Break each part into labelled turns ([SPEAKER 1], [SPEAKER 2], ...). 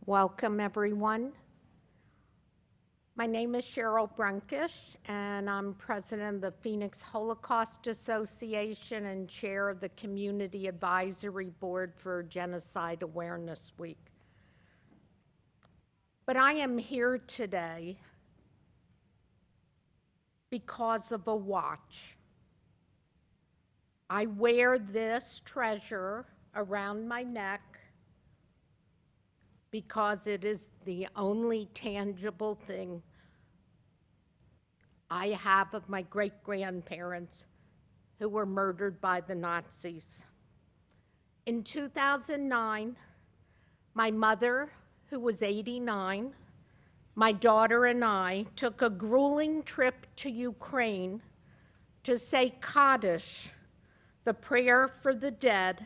[SPEAKER 1] Welcome, everyone. My name is Cheryl Brunkish, and I'm president of the Phoenix Holocaust Association and chair of the Community Advisory Board for Genocide Awareness Week. But I am here today because of a watch. I wear this treasure around my neck because it is the only tangible thing I have of my great-grandparents who were murdered by the Nazis. In 2009, my mother, who was 89, my daughter and I took a grueling trip to Ukraine to say Kaddish, the prayer for the dead,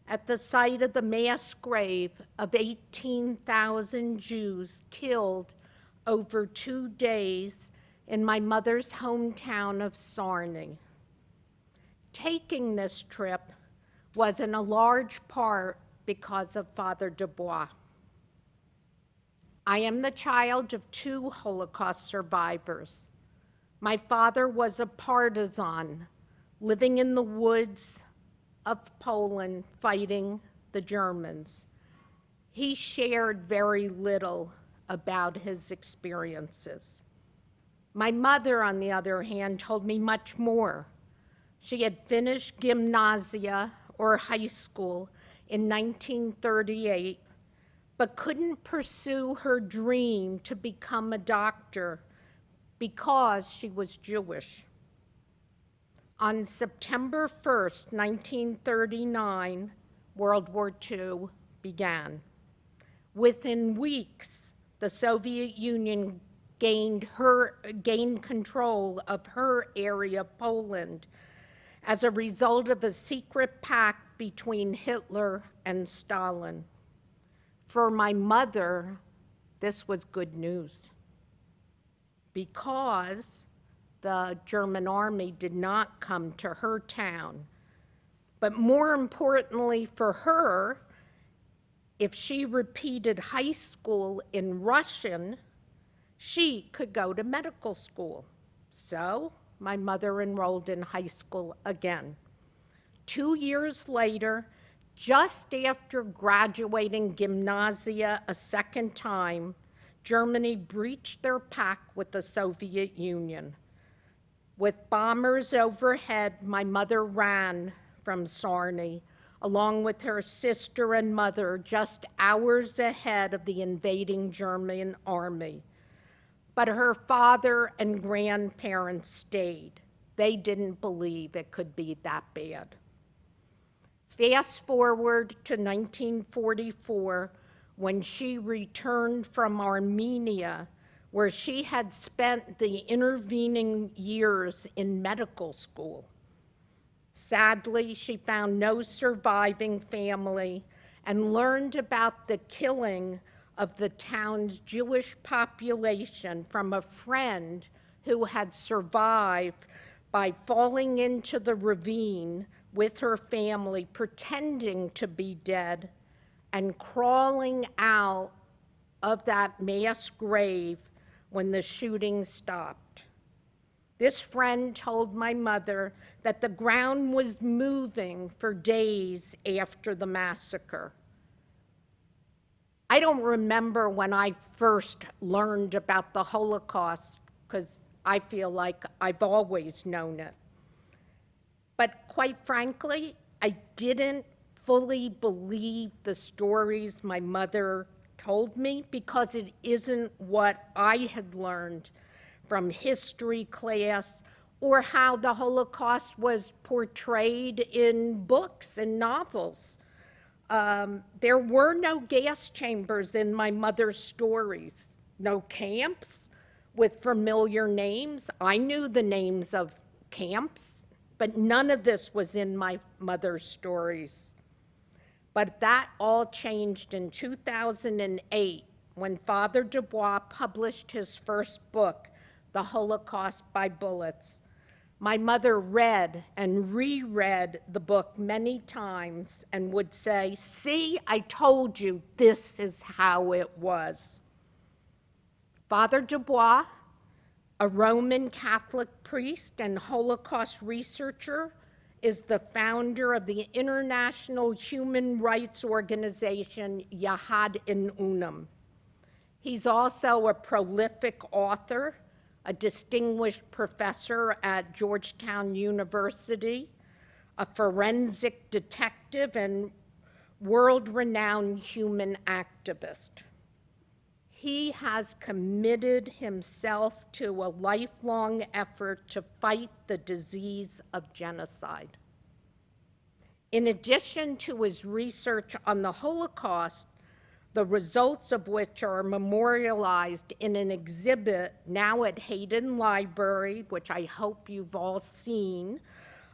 [SPEAKER 1] at the site of the mass grave of 18,000 Jews killed over 2 days in my mother's hometown of Sarny. Taking this trip was in a large part because of Father Desbois. I am the child of 2 Holocaust survivors. My father was a partisan living in the woods of Poland fighting the Germans. He shared very little about his experiences. My mother, on the other hand, told me much more. She had finished gymnasia, or high school, in 1938, but couldn't pursue her dream to become a doctor because she was Jewish. On September 1st, 1939, World War II began. Within weeks, the Soviet Union gained control of her area, Poland, as a result of a secret pact between Hitler and Stalin. For my mother, this was good news because the German army did not come to her town. But more importantly for her, if she repeated high school in Russian, she could go to medical school. So my mother enrolled in high school again. 2 years later, just after graduating gymnasia a second time, Germany breached their pact with the Soviet Union. With bombers overhead, my mother ran from Sarny, along with her sister and mother, just hours ahead of the invading German army. But her father and grandparents stayed. They didn't believe it could be that bad. Fast forward to 1944, when she returned from Armenia, where she had spent the intervening years in medical school. Sadly, she found no surviving family and learned about the killing of the town's Jewish population from a friend who had survived by falling into the ravine with her family, pretending to be dead, and crawling out of that mass grave when the shooting stopped. This friend told my mother that the ground was moving for days after the massacre. I don't remember when I first learned about the Holocaust, because I feel like I've always known it. But quite frankly, I didn't fully believe the stories my mother told me because it isn't what I had learned from history class or how the Holocaust was portrayed in books and novels. There were no gas chambers in my mother's stories, no camps with familiar names. I knew the names of camps, but none of this was in my mother's stories. But that all changed in 2008 when Father Desbois published his first book, The Holocaust by Bullets. My mother read and reread the book many times and would say, "See, I told you this is how it was." Father Desbois, a Roman Catholic priest and Holocaust researcher, is the founder of the international human rights organization Yahad-In Unum. He's also a prolific author, a distinguished professor at Georgetown University, a forensic detective, and world-renowned human activist. He has committed himself to a lifelong effort to fight the disease of genocide. In addition to his research on the Holocaust, the results of which are memorialized in an exhibit now at Hayden Library, which I hope you've all seen.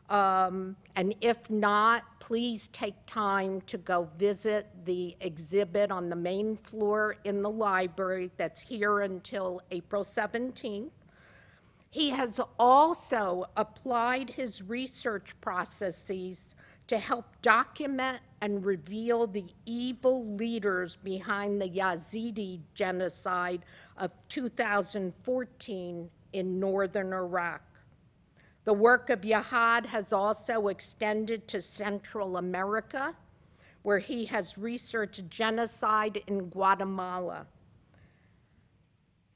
[SPEAKER 1] And if not, please take time to go visit the exhibit on the main floor in the library that's here until April 17th. He has also applied his research processes to help document and reveal the evil leaders behind the Yazidi genocide of 2014 in northern Iraq. The work of Yahad has also extended to Central America, where he has researched genocide in Guatemala.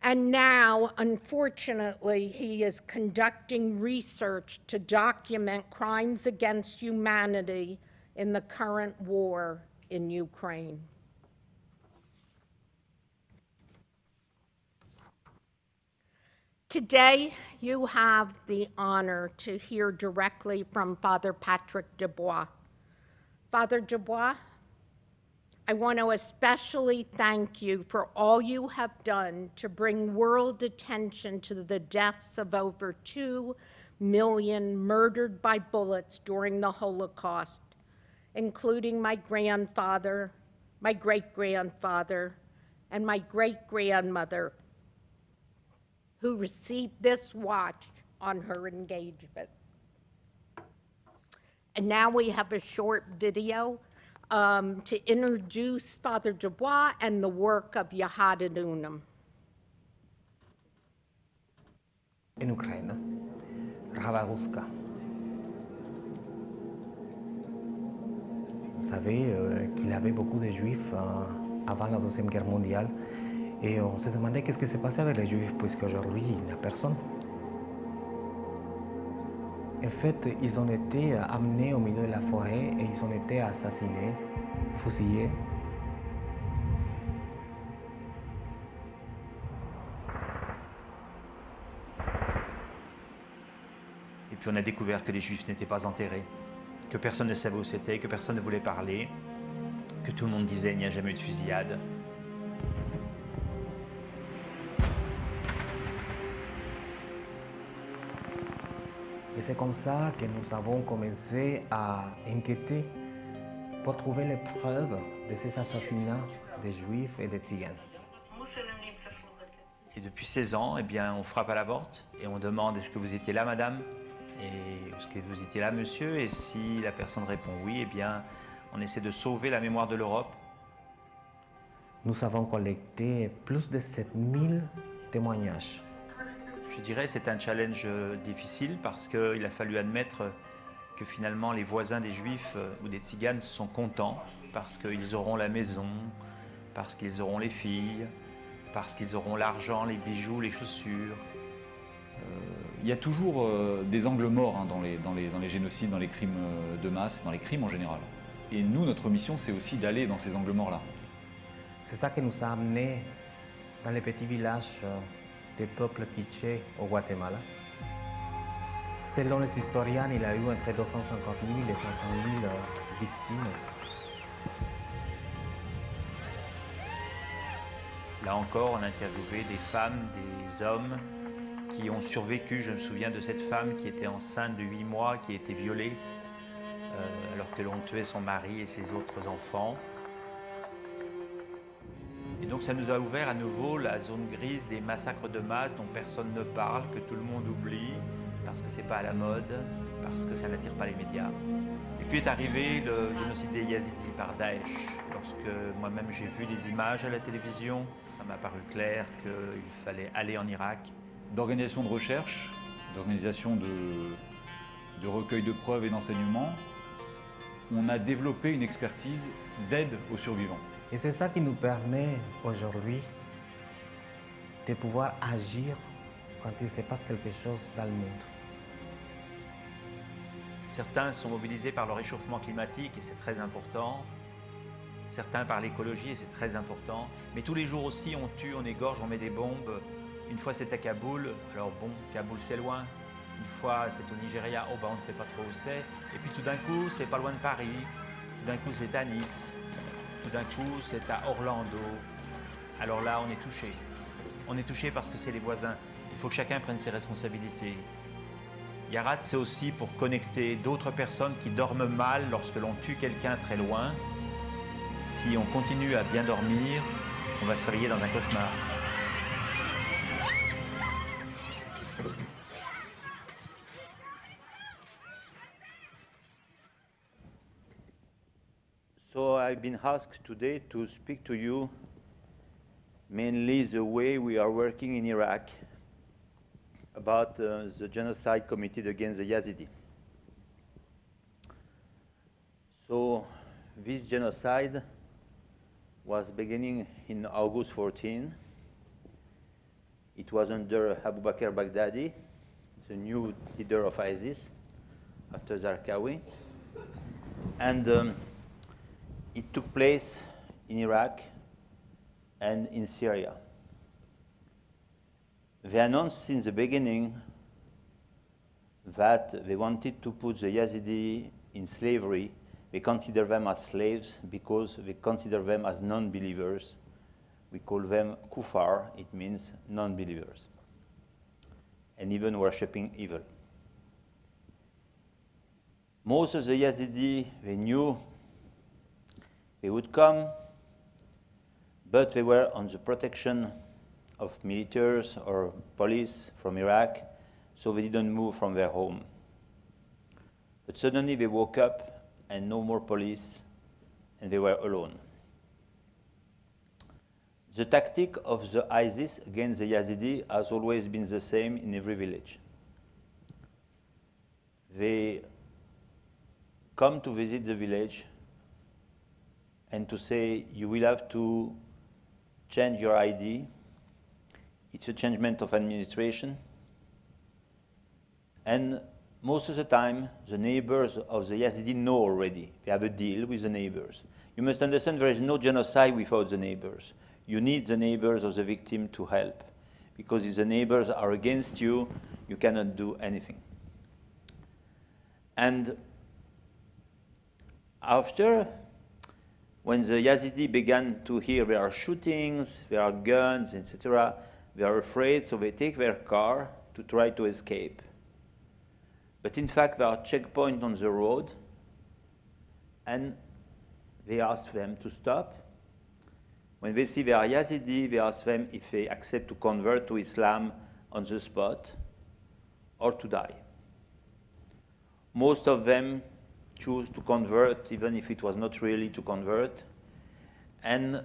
[SPEAKER 1] And now, unfortunately, he is conducting research to document crimes against humanity in the current war in Ukraine. Today, you have the honor to hear directly from Father Patrick Desbois. Father Desbois, I want to especially thank you for all you have done to bring world attention to the deaths of over 2 million murdered by bullets during the Holocaust, including my grandfather, my great-grandfather, and my great-grandmother, who received this watch on her engagement. And now we have a short video to introduce Father Desbois and the work of Yahad-In Unum.
[SPEAKER 2] En Ukraine, Ravaruska. Vous savez qu'il y avait beaucoup de Juifs avant la Deuxième Guerre mondiale et on se demandait qu'est-ce qui s'est passé avec les Juifs puisqu'aujourd'hui il n'y a personne. En fait, ils ont été amenés au milieu de la forêt et ils ont été assassinés, fusillés.
[SPEAKER 3] Et puis on a découvert que les Juifs n'étaient pas enterrés, que personne ne savait où c'était, que personne ne voulait parler, que tout le monde disait il n'y a jamais eu de fusillade.
[SPEAKER 2] Et c'est comme ça que nous avons commencé à enquêter pour trouver les preuves de ces assassinats des Juifs et des Tziganes.
[SPEAKER 3] Et depuis 16 ans, eh bien, on frappe à la porte et on demande est-ce que vous étiez là, madame? Et est-ce que vous étiez là, monsieur? Et si la personne répond oui, eh bien, on essaie de sauver la mémoire de l'Europe.
[SPEAKER 2] Nous avons collecté plus de 7000 témoignages.
[SPEAKER 3] Je dirais que c'est un challenge difficile parce qu'il a fallu admettre que finalement les voisins des Juifs ou des Tziganes sont contents parce qu'ils auront la maison, parce qu'ils auront les filles, parce qu'ils auront l'argent, les bijoux, les chaussures.
[SPEAKER 4] Il y a toujours des angles morts hein, dans les génocides, dans les crimes de masse, dans les crimes en général. Et nous, notre mission, c'est aussi d'aller dans ces angles morts-là.
[SPEAKER 2] C'est ça qui nous a amenés dans les petits villages des peuples quichés au Guatemala. Selon les historiens, il y a eu entre 250 000 et 500 000 victimes.
[SPEAKER 3] Là encore, on a interviewé des femmes, des hommes qui ont survécu. Je me souviens de cette femme qui était enceinte de 8 mois, qui a été violée alors que l'on tuait son mari et ses autres enfants. Et donc ça nous a ouvert à nouveau la zone grise des massacres de masse dont personne ne parle, que tout le monde oublie, parce que c'est pas à la mode, parce que ça n'attire pas les médias. Et puis est arrivé le génocide des Yazidis par Daesh. Lorsque moi-même j'ai vu les images à la télévision, ça m'a paru clair qu'il fallait aller en Irak.
[SPEAKER 4] D'organisation de recherche, d'organisation de recueil de preuves et d'enseignements, on a développé une expertise d'aide aux survivants.
[SPEAKER 2] Et c'est ça qui nous permet aujourd'hui de pouvoir agir quand il se passe quelque chose dans le monde.
[SPEAKER 3] Certains sont mobilisés par le réchauffement climatique et c'est très important. Certains par l'écologie et c'est très important. Mais tous les jours aussi, on tue, on égorge, on met des bombes. Une fois c'est à Kaboul, alors bon, Kaboul c'est loin. Une fois c'est au Nigeria, oh ben on ne sait pas trop où c'est. Et puis tout d'un coup, c'est pas loin de Paris. Tout d'un coup, c'est à Nice. Tout d'un coup, c'est à Orlando. Alors là, on est touché. On est touché parce que c'est les voisins. Il faut que chacun prenne ses responsabilités. Yahad, c'est aussi pour connecter d'autres personnes qui dorment mal lorsque l'on tue quelqu'un très loin. Si on continue à bien dormir, on va se réveiller dans un cauchemar. So I've been asked today to speak to you mainly the way we are working in Iraq about the genocide committed against the Yazidi. So this genocide was beginning in August 14. It was under Abu Bakr Baghdadi, the new leader of ISIS, after Zarqawi. And it took place in Iraq and in Syria. They announced since the beginning that they wanted to put the Yazidi in slavery. They consider them as slaves because they consider them as non-believers. We call them kufar, it means non-believers, and even worshipping evil. Most of the Yazidi, they knew they would come, but they were on the protection of militaries or police from Iraq, so they didn't move from their home. But suddenly they woke up and no more police, and they were alone. The tactic of the ISIS against the Yazidi has always been the same in every village. They come to visit the village and to say, you will have to change your ID. It's a changement of administration. And most of the time, the neighbors of the Yazidi know already. They have a deal with the neighbors. You must understand there is no genocide without the neighbors. You need the neighbors of the victim to help. Because if the neighbors are against you, you cannot do anything. And after, when the Yazidi began to hear there are shootings, there are guns, etc., they are afraid, so they take their car to try to escape. But in fact, there are checkpoints on the road, and they ask them to stop. When they see there are Yazidi, they ask them if they accept to convert to Islam on the spot or to die. Most of them choose to convert, even if it was not really to convert. And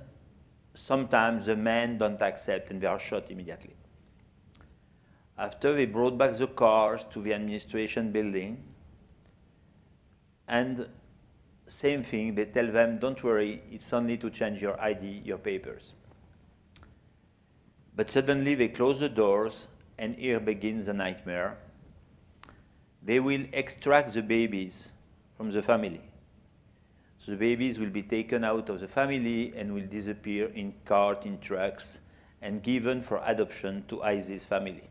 [SPEAKER 3] sometimes the men don't accept and they are shot immediately. After, they brought back the cars to the administration building. And same thing, they tell them, don't worry, it's only to change your ID, your papers. But suddenly they close the doors and here begins the nightmare. They will extract the babies from the family. So the babies will be taken out of the family and will disappear in carts, in trucks, and given for adoption to ISIS family.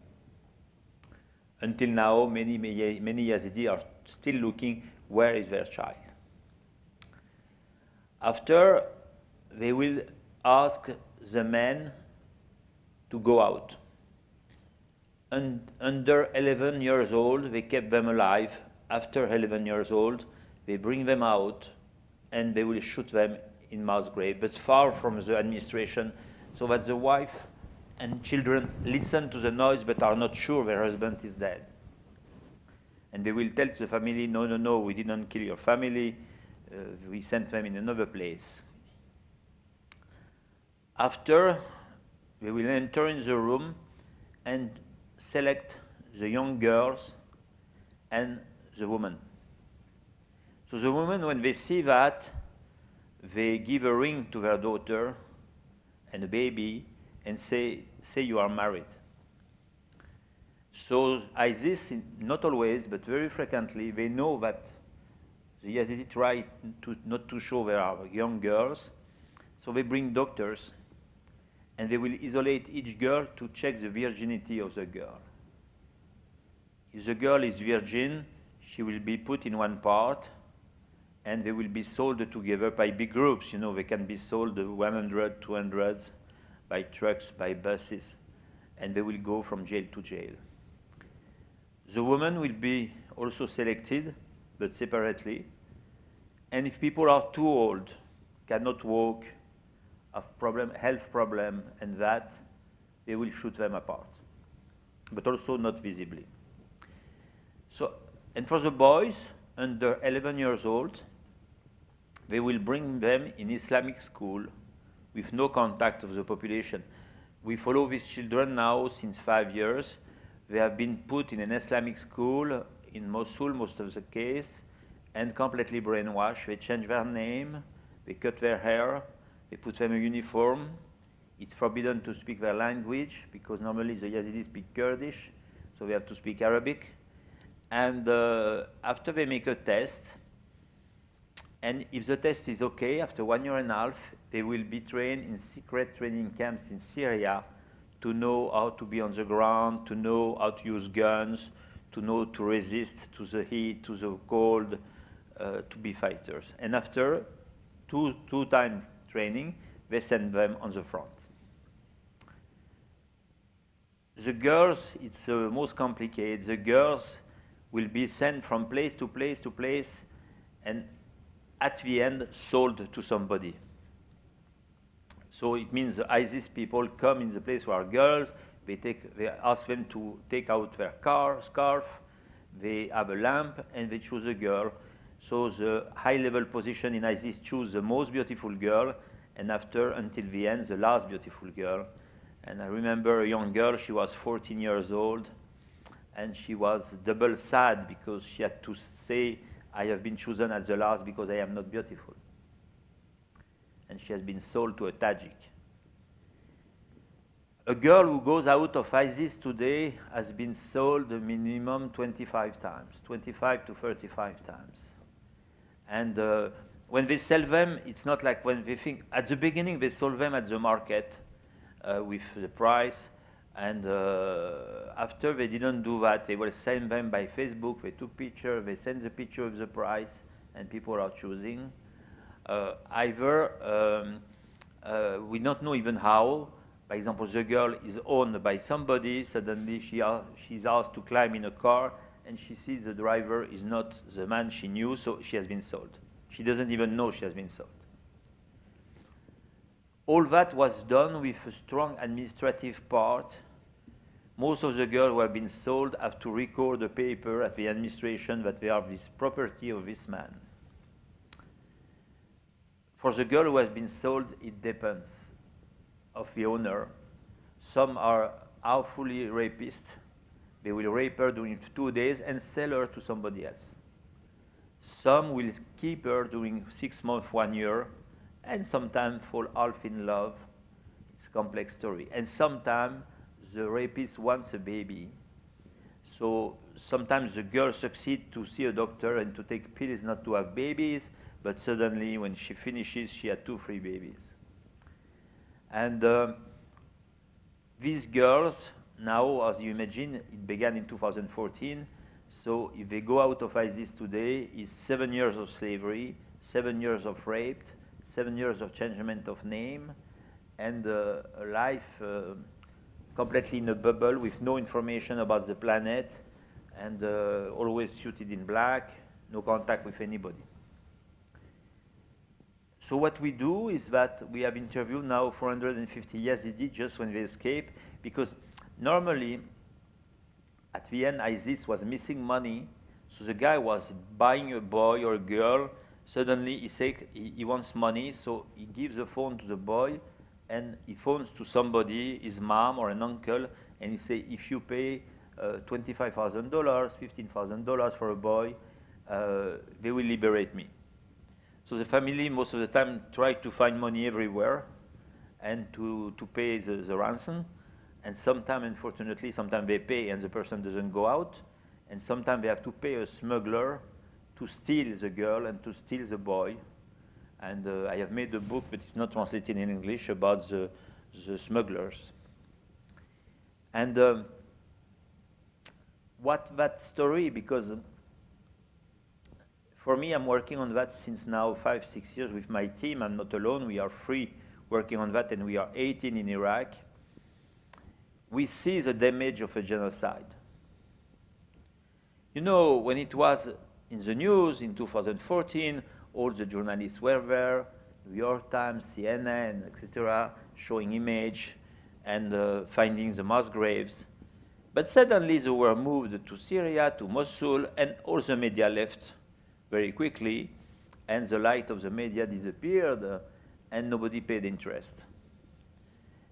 [SPEAKER 3] Until now, many Yazidi are still looking where is their child. After, they will ask the men to go out. And under 11 years old, they kept them alive. After 11 years old, they bring them out and they will shoot them in mass grave, but far from the administration, so that the wife and children listen to the noise but are not sure their husband is dead. And they will tell to the family, no, no, no, we didn't kill your family. We sent them in another place. After, they will enter in the room and select the young girls and the woman. So the women, when they see that, they give a ring to their daughter and a baby and say you are married. So ISIS, not always, but very frequently, they know that the Yazidi try not to show their young girls, so they bring doctors, and they will isolate each girl to check the virginity of the girl. If the girl is virgin, she will be put in one part, and they will be sold together by big groups. You know, they can be sold 100, 200 by trucks, by buses, and they will go from jail to jail. The woman will be also selected, but separately. And if people are too old, cannot walk, have health problem, and that, they will shoot them apart, but also not visibly. So, and for the boys under 11 years old, they will bring them in Islamic school with no contact of the population. We follow these children now since 5 years. They have been put in an Islamic school in Mosul, most of the case, and completely brainwashed. They change their name, they cut their hair, they put them in uniform. It's forbidden to speak their language because normally the Yazidis speak Kurdish, so they have to speak Arabic. And after they make a test, and if the test is okay, after 1 year and a half, they will be trained in secret training camps in Syria to know how to be on the ground, to know how to use guns, to know to resist to the heat, to the cold, to be fighters. And after two times training, they send them on the front. The girls, it's most complicated. The girls will be sent from place to place to place, and at the end, sold to somebody. So it means the ISIS people come in the place where girls, they ask them to take out their scarf, they have a lamp, and they choose a girl. So the high-level position in ISIS choose the most beautiful girl, and after, until the end, the last beautiful girl. And I remember a young girl, she was 14 years old, and she was double sad because she had to say, I have been chosen as the last because I am not beautiful. And she has been sold to a Tajik. A girl who goes out of ISIS today has been sold a minimum 25 times, 25 to 35 times. And when they sell them, it's not like when they think, at the beginning they sold them at the market with the price, and after they didn't do that, they will send them by Facebook, they took pictures, they send the picture of the price, and people are choosing. We don't know even how. For example, the girl is owned by somebody, suddenly she's asked to climb in a car, and she sees the driver is not the man she knew, so she has been sold. She doesn't even know she has been sold. All that was done with a strong administrative part. Most of the girls who have been sold have to record a paper at the administration that they are this property of this man. For the girl who has been sold, it depends of the owner. Some are awfully rapists. They will rape her during 2 days and sell her to somebody else. Some will keep her during 6 months, 1 year, and sometimes fall half in love. It's a complex story. And sometimes the rapist wants a baby. So sometimes the girl succeeds to see a doctor and to take pills not to have babies, but suddenly when she finishes, she had 2, 3 babies. And these girls, now, as you imagine, it began in 2014. So if they go out of ISIS today, it's 7 years of slavery, 7 years of rape, 7 years of changement of name, and a life completely in a bubble with no information about the planet, and always suited in black, no contact with anybody. So what we do is that we have interviewed now 450 Yazidi just when they escape, because normally at the end ISIS was missing money, So the guy was buying a boy or a girl. Suddenly he wants money, so he gives the phone to the boy, and he phones to somebody, his mom or an uncle, and he say, if you pay $25,000, $15,000 for a boy, they will liberate me. So the family most of the time try to find money everywhere and to pay the ransom. And sometimes, unfortunately, sometimes they pay and the person doesn't go out. And sometimes they have to pay a smuggler to steal the girl and to steal the boy. And I have made a book, but it's not translated in English, about the smugglers. And what that story, because for me, I'm working on that since now 5-6 years with my team. I'm not alone. We are 3 working on that, and we are 18 in Iraq. We see the damage of a genocide. You know, when it was in the news in 2014, all the journalists were there, New York Times, CNN, etc., showing image and finding the mass graves. But suddenly they were moved to Syria, to Mosul, and all the media left very quickly, and the light of the media disappeared, and nobody paid interest.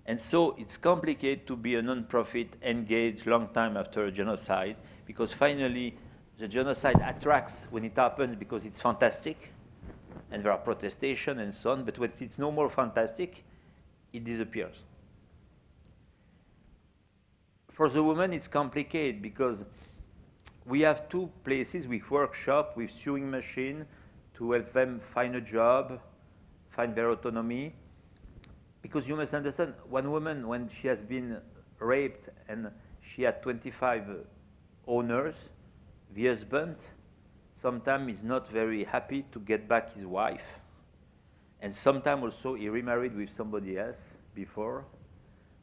[SPEAKER 3] And so it's complicated to be a non-profit engaged long time after a genocide, because finally the genocide attracts when it happens because it's fantastic, and there are protestations and so on, but when it's no more fantastic, it disappears. For the women, it's complicated because we have 2 places with workshop, with sewing machine, to help them find a job, find their autonomy. Because you must understand, one woman, when she has been raped and she had 25 owners, the husband sometimes is not very happy to get back his wife. And sometimes also he remarried with somebody else before,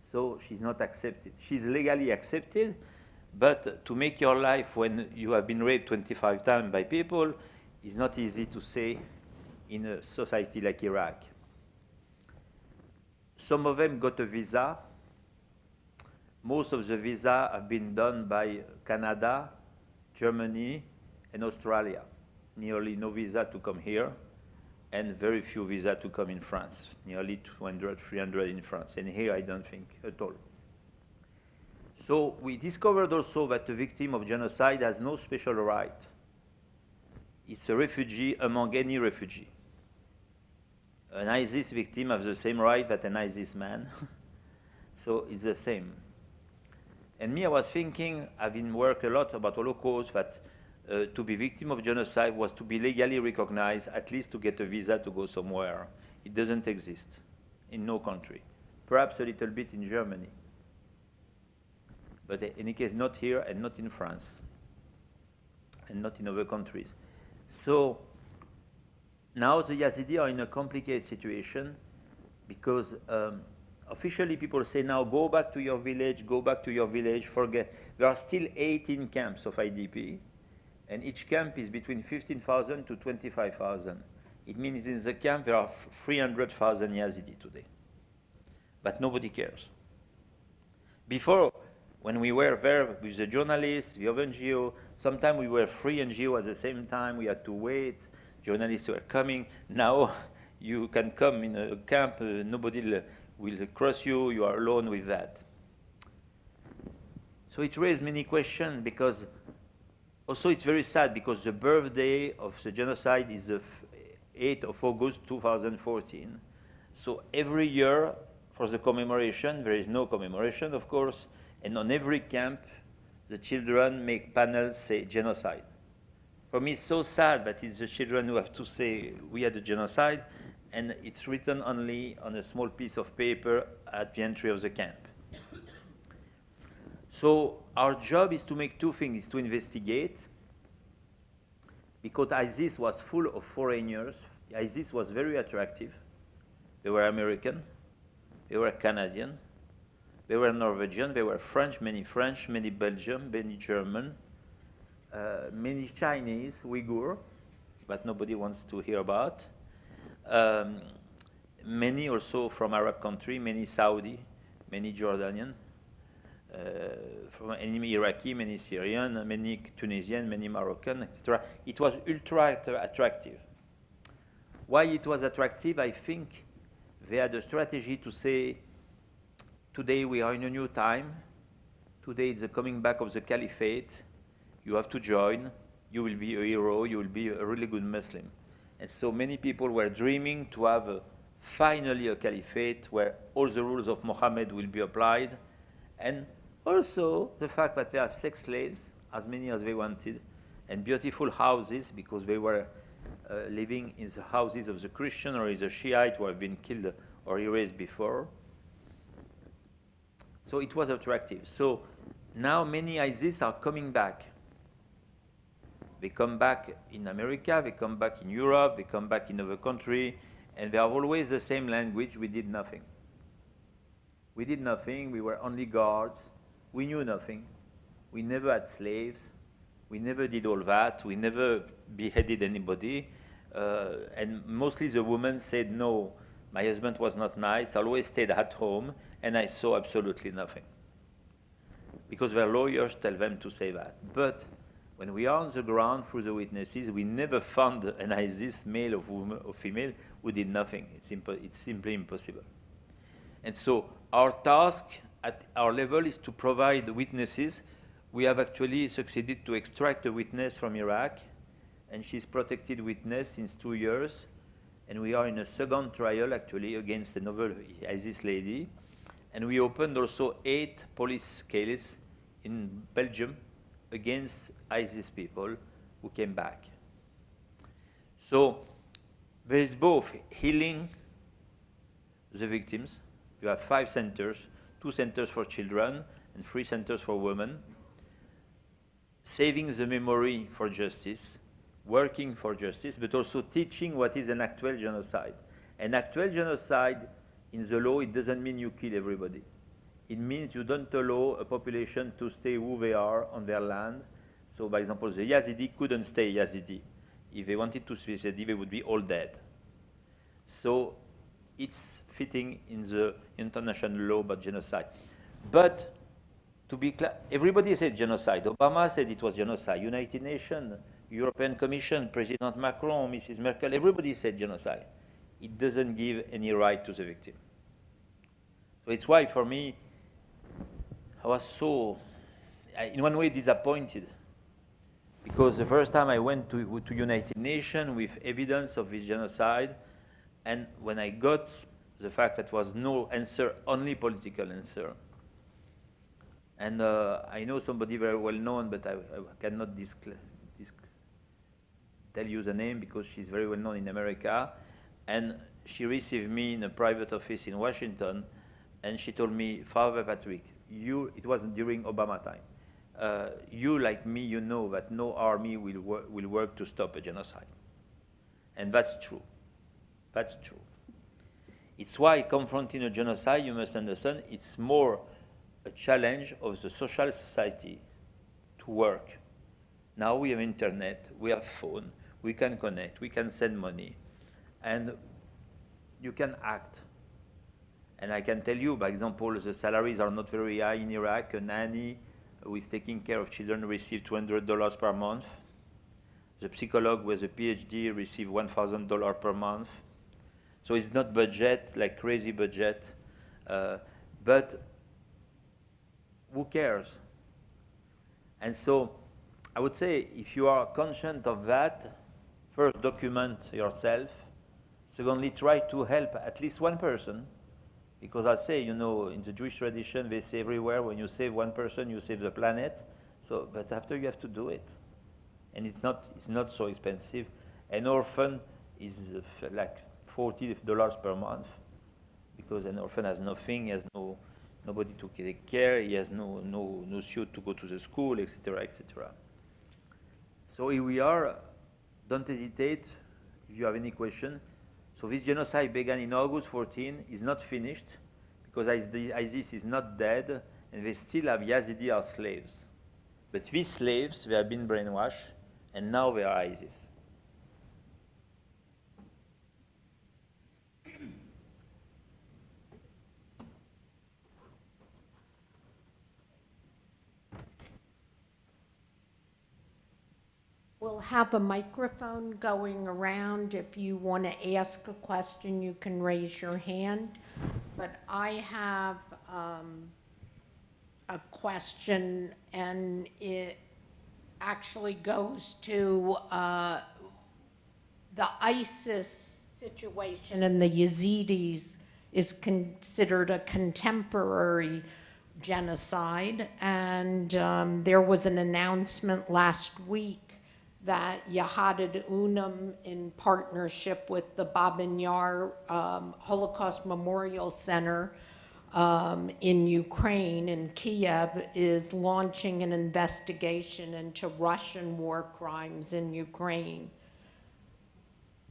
[SPEAKER 3] so she's not accepted. She's legally accepted, but to make your life when you have been raped 25 times by people is not easy to say in a society like Iraq. Some of them got a visa. Most of the visa have been done by Canada, Germany, and Australia. Nearly no visa to come here, and very few visa to come in France. Nearly 200, 300 in France, and here I don't think at all. So we discovered also that the victim of genocide has no special right. It's a refugee among any refugee. An ISIS victim has the same right that an ISIS man. So it's the same. And me, I was thinking, having worked a lot about Holocaust, that to be victim of genocide was to be legally recognized, at least to get a visa to go somewhere. It doesn't exist in no country. Perhaps a little bit in Germany. But in any case, not here and not in France. And not in other countries. So now the Yazidi are in a complicated situation because officially people say now go back to your village, forget. There are still 18 camps of IDP, and each camp is between 15,000 to 25,000. It means in the camp there are 300,000 Yazidi today. But nobody cares. Before, when we were there with the journalists, the other NGO, sometimes we were 3 NGO at the same time, we had to wait. Journalists were coming. Now you can come in a camp, nobody will cross you, you are alone with that. So it raised many questions because also it's very sad because the birthday of the genocide is the 8th of August 2014. So every year for the commemoration, there is no commemoration of course, and on every camp the children make panels say genocide. For me, it's so sad that it's the children who have to say, we had a genocide, and it's written only on a small piece of paper at the entry of the camp. So our job is to make 2 things, is to investigate, because ISIS was full of foreigners. ISIS was very attractive. They were American, they were Canadian, they were Norwegian, they were French, many Belgian, many German, many Chinese, Uyghur, but nobody wants to hear about. Many also from Arab country, many Saudi, many Jordanian, from many Iraqi, many Syrian, many Tunisian, many Moroccan, etc. It was ultra attractive. Why it was attractive? I think they had a strategy to say, today we are in a new time, today it's the coming back of the caliphate, you have to join, you will be a hero, you will be a really good Muslim. And so many people were dreaming to have finally a caliphate where all the rules of Muhammad will be applied, and also the fact that they have sex slaves, as many as they wanted, and beautiful houses, because they were living in the houses of the Christian or the Shiite who have been killed or erased before. So it was attractive. So now many ISIS are coming back. They come back in America, they come back in Europe, they come back in other countries, and they have always the same language: we did nothing. We did nothing, we were only guards, we knew nothing. We never had slaves, we never did all that, we never beheaded anybody. And mostly the women said, no, my husband was not nice, I always stayed at home, and I saw absolutely nothing. Because their lawyers tell them to say that. But when we are on the ground through the witnesses, we never found an ISIS, male or woman or female, who did nothing. It's simply impossible. And so our task at our level is to provide witnesses. We have actually succeeded to extract a witness from Iraq, and she's protected witness since 2 years. And we are in a second trial, actually, against another ISIS lady. And we opened also 8 police cases in Belgium against ISIS people who came back. So there is both healing the victims. You have 5 centers, 2 centers for children and 3 centers for women, saving the memory for justice, working for justice, but also teaching what is an actual genocide. An actual genocide in the law, it doesn't mean you kill everybody. It means you don't allow a population to stay who they are on their land. So, by example, the Yazidi couldn't stay Yazidi. If they wanted to stay Yazidi, they would be all dead. So it's fitting in the international law about genocide. But to be clear, everybody said genocide. Obama said it was genocide. United Nations, European Commission, President Macron, Mrs. Merkel, everybody said genocide. It doesn't give any right to the victim. So it's why, for me, I was so, in one way, disappointed. Because the first time I went to United Nations with evidence of this genocide, and when I got the fact that there was no answer, only political answer. And I know somebody very well known, but I cannot tell you the name because she's very well known in America. And she received me in a private office in Washington, and she told me, Father Patrick, it wasn't during Obama time. You, like me, you know that no army will work to stop a genocide. And that's true. That's true. It's why confronting a genocide, you must understand, it's more a challenge of the social society to work. Now we have internet, we have phone, we can connect, we can send money, and you can act. And I can tell you, by example, the salaries are not very high in Iraq. A nanny who is taking care of children receives $200 per month. The psychologue with a PhD receives $1,000 per month. So it's not budget, like crazy budget, but who cares? And so I would say, if you are conscious of that, first document yourself. Secondly, try to help at least one person. Because I say, you know, in the Jewish tradition, they say everywhere, when you save one person, you save the planet. So, but after you have to do it. And it's not so expensive. An orphan is like $40 per month, because an orphan has nothing, he has nobody to take care, he has no suit to go to the school, etc., etc. So here we are. Don't hesitate if you have any question. So this genocide began in August 14, is not finished, because ISIS is not dead, and they still have Yazidi as slaves. But these slaves, they have been brainwashed, and now they are ISIS.
[SPEAKER 1] We'll have a microphone going around. If you want to ask a question, you can raise your hand. But I have a question, and it actually goes to the ISIS situation, and the Yazidis is considered a contemporary genocide. And there was an announcement last week that Yahad-In Unum, in partnership with the Babin Yar Holocaust Memorial Center in Ukraine, in Kiev, is launching an investigation into Russian war crimes in Ukraine.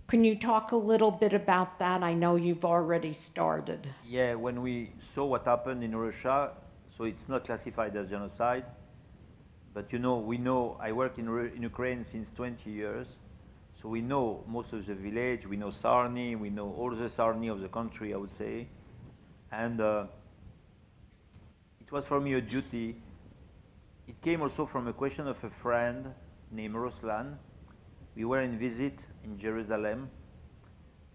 [SPEAKER 1] Can you talk a little bit about that? I know you've already started.
[SPEAKER 5] Yeah, when we saw what happened in Russia, so it's not classified as genocide, but you know, we know, I worked in Ukraine since 20 years, so we know most of the village, we know Sarny, we know all the Sarny of the country, I would say, and it was for me a duty. It came also from a question of a friend named Ruslan. We were in visit in Jerusalem,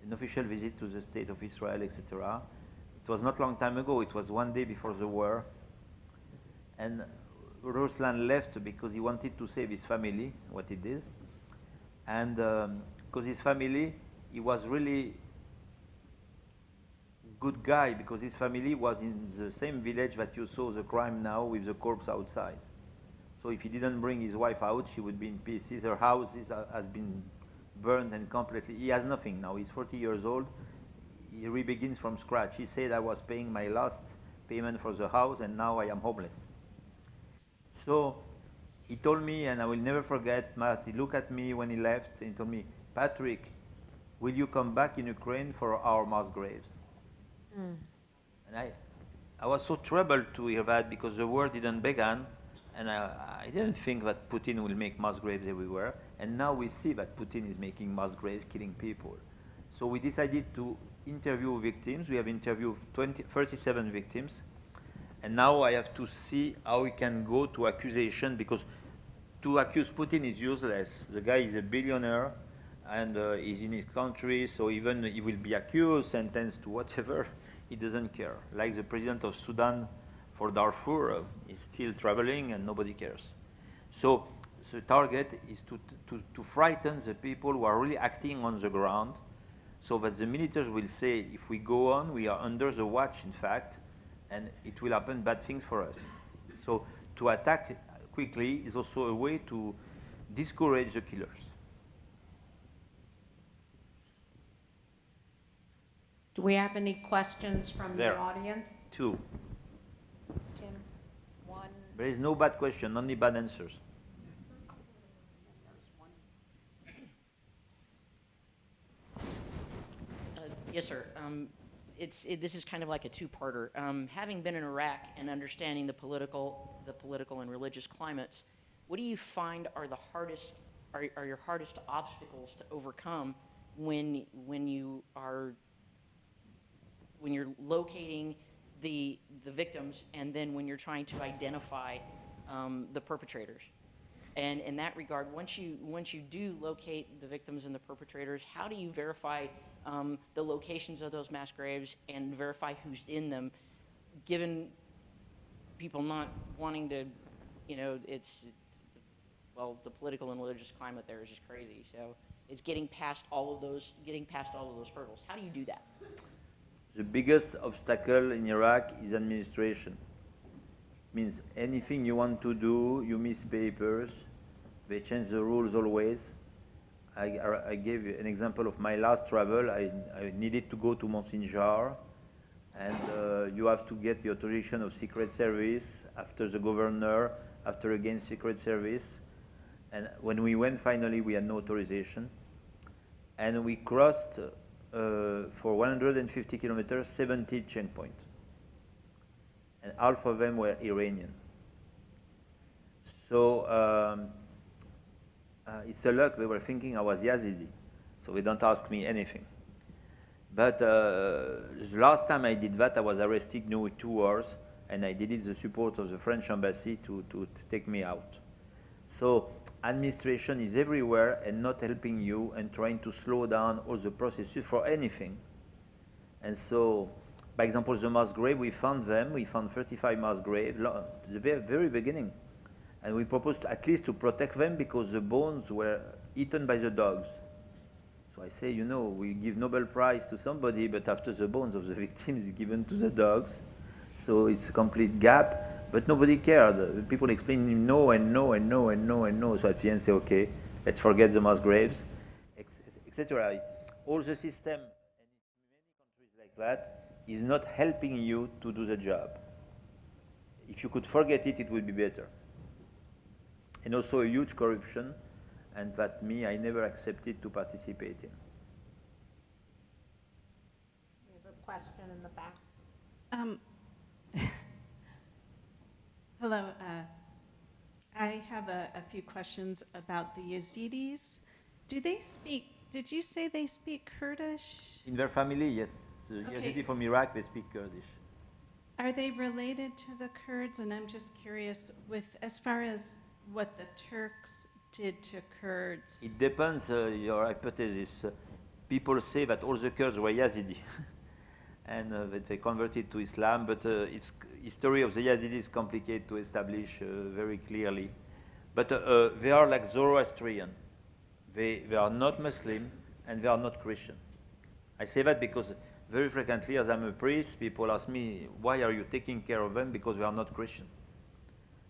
[SPEAKER 5] an official visit to the state of Israel, etc. It was not long time ago, it was one day before the war, and Ruslan left because he wanted to save his family, what he did. And because his family, he was really good guy, because his family was in the same village that you saw the crime now, with the corpse outside. So if he didn't bring his wife out, she would be in pieces. Her house has been burned and completely, he has nothing now. He's 40 years old. He re-begins from scratch. He said, I was paying my last payment for the house, and now I am homeless. So he told me, and I will never forget, Matt, he looked at me when he left and told me, Patrick, will you come back in Ukraine for our mass graves? And I was so troubled to hear that, because the war didn't begin, and I didn't think that Putin will make mass graves everywhere. And now we see that Putin is making mass graves, killing people. So we decided to interview victims. We have interviewed 37 victims. And now I have to see how we can go to accusation, because to accuse Putin is useless. The guy is a billionaire, and he's in his country, so even he will be accused, sentenced to whatever, he doesn't care. Like the president of Sudan for Darfur is still traveling, and nobody cares. So the target is to frighten the people who are really acting on the ground, so that the militaries will say, if we go on, we are under the watch, in fact, and it will happen bad things for us. So to attack quickly is also a way to discourage the killers.
[SPEAKER 1] Do we have any questions from the audience?
[SPEAKER 5] Two.
[SPEAKER 1] Tim, one.
[SPEAKER 5] There is no bad question, only bad answers.
[SPEAKER 6] Yes, sir. This is kind of like a two-parter. Having been in Iraq and understanding the political and religious climates, what do you find are the hardest, are your hardest obstacles to overcome when you're locating the victims, and then when you're trying to identify the perpetrators? And in that regard, once you do locate the victims and the perpetrators, how do you verify the locations of those mass graves and verify who's in them, given people not wanting to, the political and religious climate there is just crazy. So it's getting past all of those hurdles. How do you do that?
[SPEAKER 5] The biggest obstacle in Iraq is administration. It means anything you want to do, you miss papers. They change the rules always. I gave you an example of my last travel. I needed to go to Mont-Saint-Jean, and you have to get the authorization of Secret Service, after the governor, after again Secret Service. And when we went, finally, we had no authorization. And we crossed, for 150 kilometers, 70 checkpoints. And half of them were Iranian. So it's a luck. They were thinking I was Yazidi, so they don't ask me anything. But the last time I did that, I was arrested with 2 hours, and I did it the support of the French embassy to take me out. So administration is everywhere and not helping you and trying to slow down all the processes for anything. And so, by example, the mass grave, we found 35 mass graves at the very, very beginning. And we proposed at least to protect them because the bones were eaten by the dogs. So I say, you know, we give Nobel Prize to somebody, but after the bones of the victims is given to the dogs. So it's a complete gap, but nobody cared. People explain no and no and no and no and no. So at the end say, okay, let's forget the mass graves, etc. All the system, and in many countries like that, is not helping you to do the job. If you could forget it, it would be better. And also a huge corruption, and that I never accepted to participate in.
[SPEAKER 1] We have a question in the back.
[SPEAKER 7] Hello. I have a few questions about the Yazidis. Did you say they speak Kurdish?
[SPEAKER 5] In their family, yes. The
[SPEAKER 7] Okay.
[SPEAKER 5] Yazidi from Iraq, they speak Kurdish.
[SPEAKER 7] Are they related to the Kurds? And I'm just curious, as far as what the Turks did to Kurds.
[SPEAKER 5] It depends, your hypothesis. People say that all the Kurds were Yazidi and that they converted to Islam, but its history of the Yazidi is complicated to establish very clearly. But they are like Zoroastrian. They are not Muslim and they are not Christian. I say that because very frequently, as I'm a priest, people ask me, why are you taking care of them? Because they are not Christian.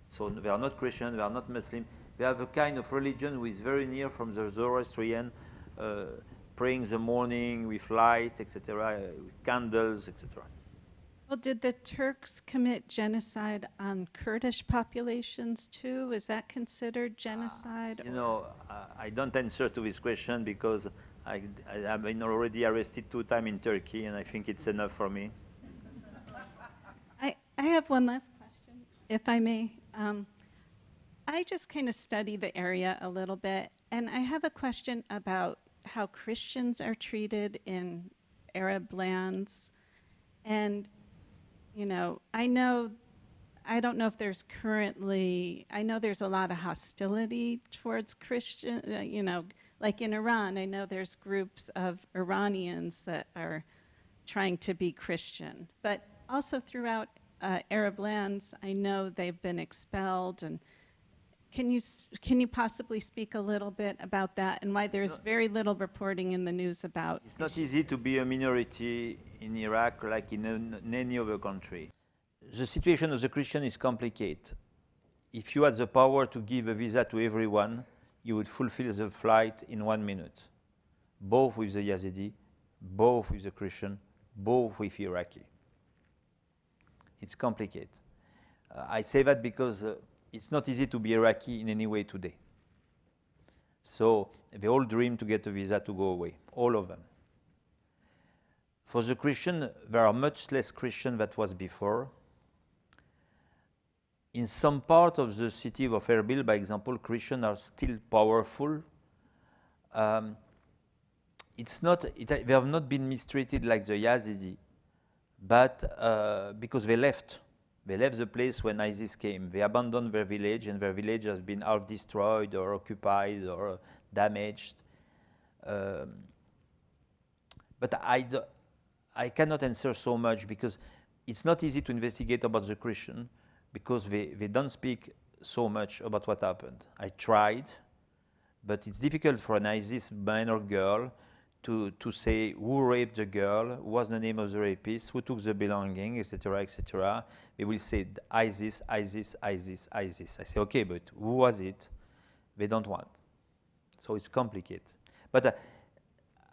[SPEAKER 5] So they are not Christian, they are not Muslim. They have a kind of religion who is very near from the Zoroastrian, praying in the morning with light, etc., with candles, etc.
[SPEAKER 7] Well, did the Turks commit genocide on Kurdish populations too? Is that considered genocide?
[SPEAKER 5] You know, I don't answer to this question because I've been already arrested 2 times in Turkey, and I think it's enough for me.
[SPEAKER 7] I have one last question, if I may. I just kind of study the area a little bit, and I have a question about how Christians are treated in Arab lands. And, you know, I don't know if there's currently, I know there's a lot of hostility towards Christian, you know, like in Iran, I know there's groups of Iranians that are trying to be Christian. But also throughout Arab lands, I know they've been expelled. And can you possibly speak a little bit about that and why there's very little reporting in the news about?
[SPEAKER 5] It's not easy to be a minority in Iraq like in any other country. The situation of the Christian is complicated. If you had the power to give a visa to everyone, you would fulfill the flight in 1 minute, both with the Yazidi, both with the Christian, both with Iraqi. It's complicated. I say that because it's not easy to be Iraqi in any way today. So they all dream to get a visa to go away, all of them. For the Christian, there are much less Christian than was before. In some part of the city of Erbil, by example, Christians are still powerful. They have not been mistreated like the Yazidi, but because they left. They left the place when ISIS came. They abandoned their village, and their village has been half destroyed or occupied or damaged. But I cannot answer so much because it's not easy to investigate about the Christian because they don't speak so much about what happened. I tried, but it's difficult for an ISIS man or girl to say who raped the girl, what was the name of the rapist, who took the belonging, etc., etc. They will say ISIS, ISIS, ISIS, ISIS. I say, okay, but who was it? They don't want. So it's complicated. But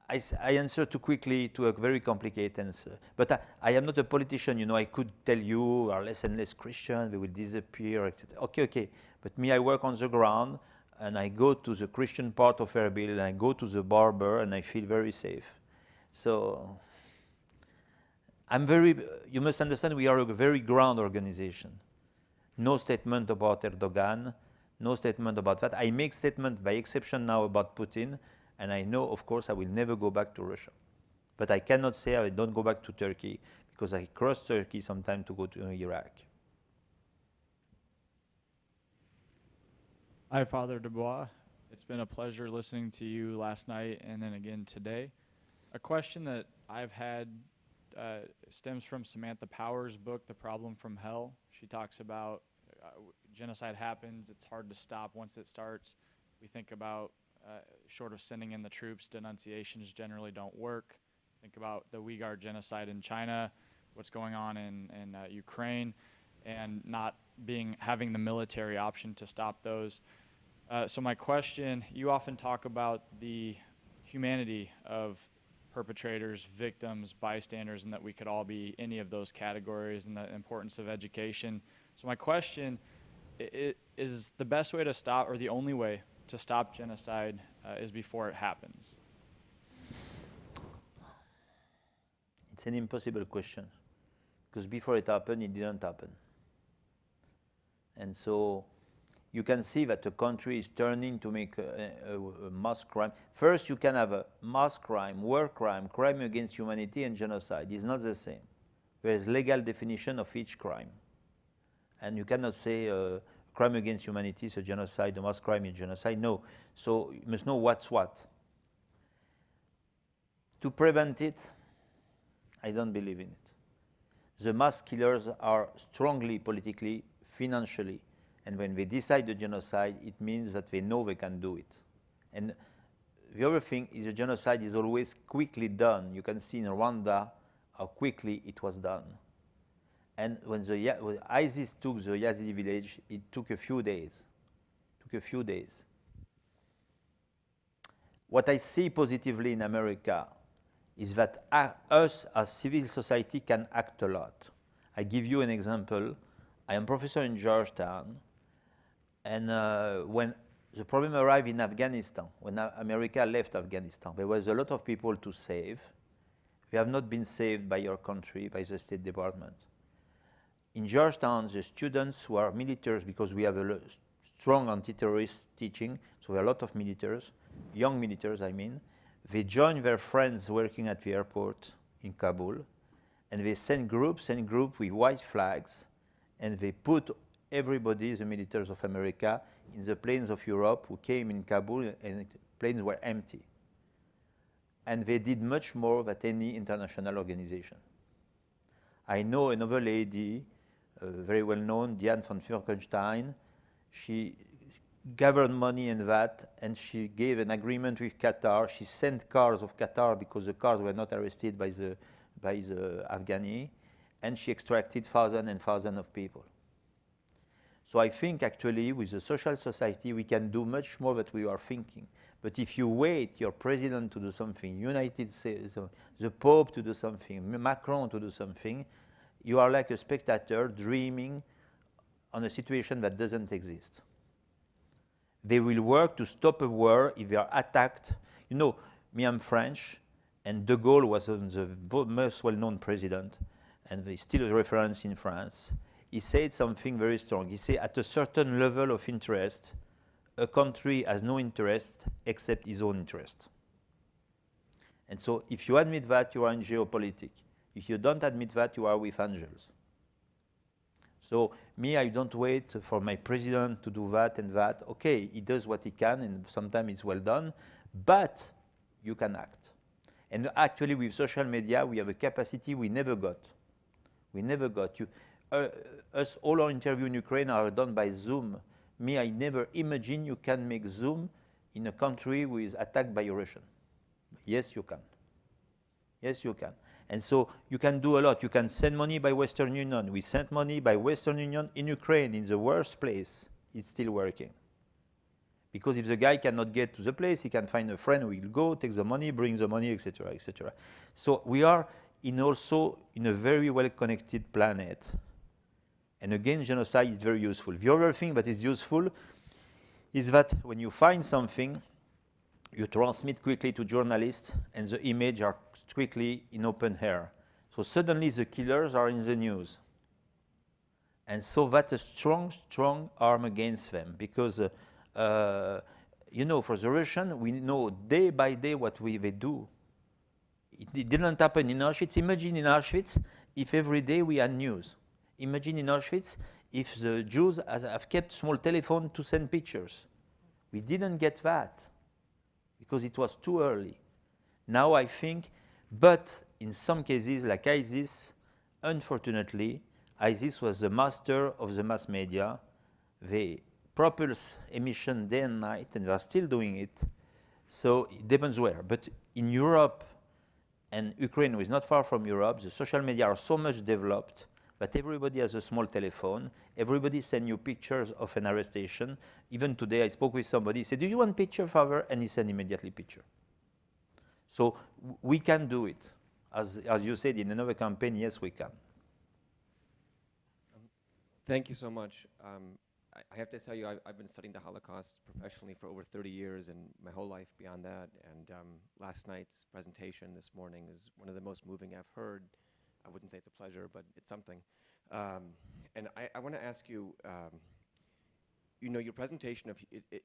[SPEAKER 5] I answer too quickly to a very complicated answer. But I am not a politician, you know. I could tell you are less and less Christian, they will disappear, etc. Okay. But me, I work on the ground, and I go to the Christian part of Erbil, and I go to the barber, and I feel very safe. So you must understand, we are a very ground organization. No statement about Erdogan, no statement about that. I make statement by exception now about Putin, and I know, of course, I will never go back to Russia. But I cannot say I don't go back to Turkey, because I cross Turkey sometime to go to Iraq.
[SPEAKER 8] Hi, Father Desbois. It's been a pleasure listening to you last night and then again today. A question that I've had stems from Samantha Power's book, The Problem from Hell. She talks about genocide happens, it's hard to stop once it starts. We think about, short of sending in the troops, denunciations generally don't work. Think about the Uyghur genocide in China, what's going on in Ukraine, and not having the military option to stop those. So my question, you often talk about the humanity of perpetrators, victims, bystanders, and that we could all be any of those categories, and the importance of education. So my question is the best way to stop, or the only way to stop genocide is before it happens?
[SPEAKER 5] It's an impossible question, because before it happened, it didn't happen. And so you can see that a country is turning to make a mass crime. First, you can have a mass crime, war crime, crime against humanity, and genocide. It's not the same. There is legal definition of each crime. And you cannot say crime against humanity is a genocide, a mass crime is genocide. No. So you must know what's what. To prevent it, I don't believe in it. The mass killers are strongly politically, financially, and when they decide the genocide, it means that they know they can do it. And the other thing is the genocide is always quickly done. You can see in Rwanda how quickly it was done. And when ISIS took the Yazidi village, it took a few days. What I see positively in America is that us as civil society can act a lot. I give you an example. I am professor in Georgetown, and when the problem arrived in Afghanistan, when America left Afghanistan, there was a lot of people to save. They have not been saved by your country, by the State Department. In Georgetown, the students who are militaries, because we have a strong anti-terrorist teaching, so there are a lot of militaries, young militaries I mean, they join their friends working at the airport in Kabul, and they send groups with white flags, and they put everybody, the militaries of America, in the planes of Europe who came in Kabul, and planes were empty. And they did much more than any international organization. I know another lady, very well known, Diane von Furkenstein. She gathered money in that, and she gave an agreement with Qatar. She sent cars of Qatar because the cars were not arrested by the Afghani, and she extracted thousands and thousands of people. So I think actually with the social society we can do much more than we are thinking. But if you wait your president to do something, United States, the Pope to do something, Macron to do something, you are like a spectator dreaming on a situation that doesn't exist. They will work to stop a war if they are attacked. You know, me, I'm French, and de Gaulle was the most well-known president, and there's still a reference in France. He said something very strong. He said, at a certain level of interest, a country has no interest except his own interest. And so if you admit that, you are in geopolitics. If you don't admit that, you are with angels. So me, I don't wait for my president to do that and that. Okay, he does what he can, and sometimes it's well done, but you can act. And actually, with social media, we have a capacity we never got. We never got. Us, all our interviews in Ukraine are done by Zoom. Me, I never imagine you can make Zoom in a country who is attacked by a Russian. Yes, you can. Yes, you can. And so you can do a lot. You can send money by Western Union. We sent money by Western Union in Ukraine, in the worst place. It's still working. Because if the guy cannot get to the place, he can find a friend who will go, take the money, bring the money, etc., etc. So we are also in a very well-connected planet. And again, genocide is very useful. The other thing that is useful is that when you find something, you transmit quickly to journalists, and the images are quickly in open air. So suddenly the killers are in the news. And so that's a strong, strong arm against them, because, you know, for the Russians, we know day by day what they do. It didn't happen in Auschwitz. Imagine in Auschwitz if every day we had news. Imagine in Auschwitz if the Jews have kept small telephone to send pictures. We didn't get that because it was too early. Now I think, but in some cases, like ISIS, unfortunately, ISIS was the master of the mass media. They propulse emission day and night, and they are still doing it. So it depends where. But in Europe, and Ukraine is not far from Europe, the social media are so much developed that everybody has a small telephone. Everybody sends you pictures of an arrestation. Even today, I spoke with somebody. He said, "Do you want picture, father?" And he sent immediately picture. So we can do it. As you said in another campaign, yes, we can.
[SPEAKER 9] Thank you so much. I have to tell you, I've been studying the Holocaust professionally for over 30 years and my whole life beyond that. And last night's presentation this morning is one of the most moving I've heard. I wouldn't say it's a pleasure, but it's something. And I want to ask you, you know, your presentation of,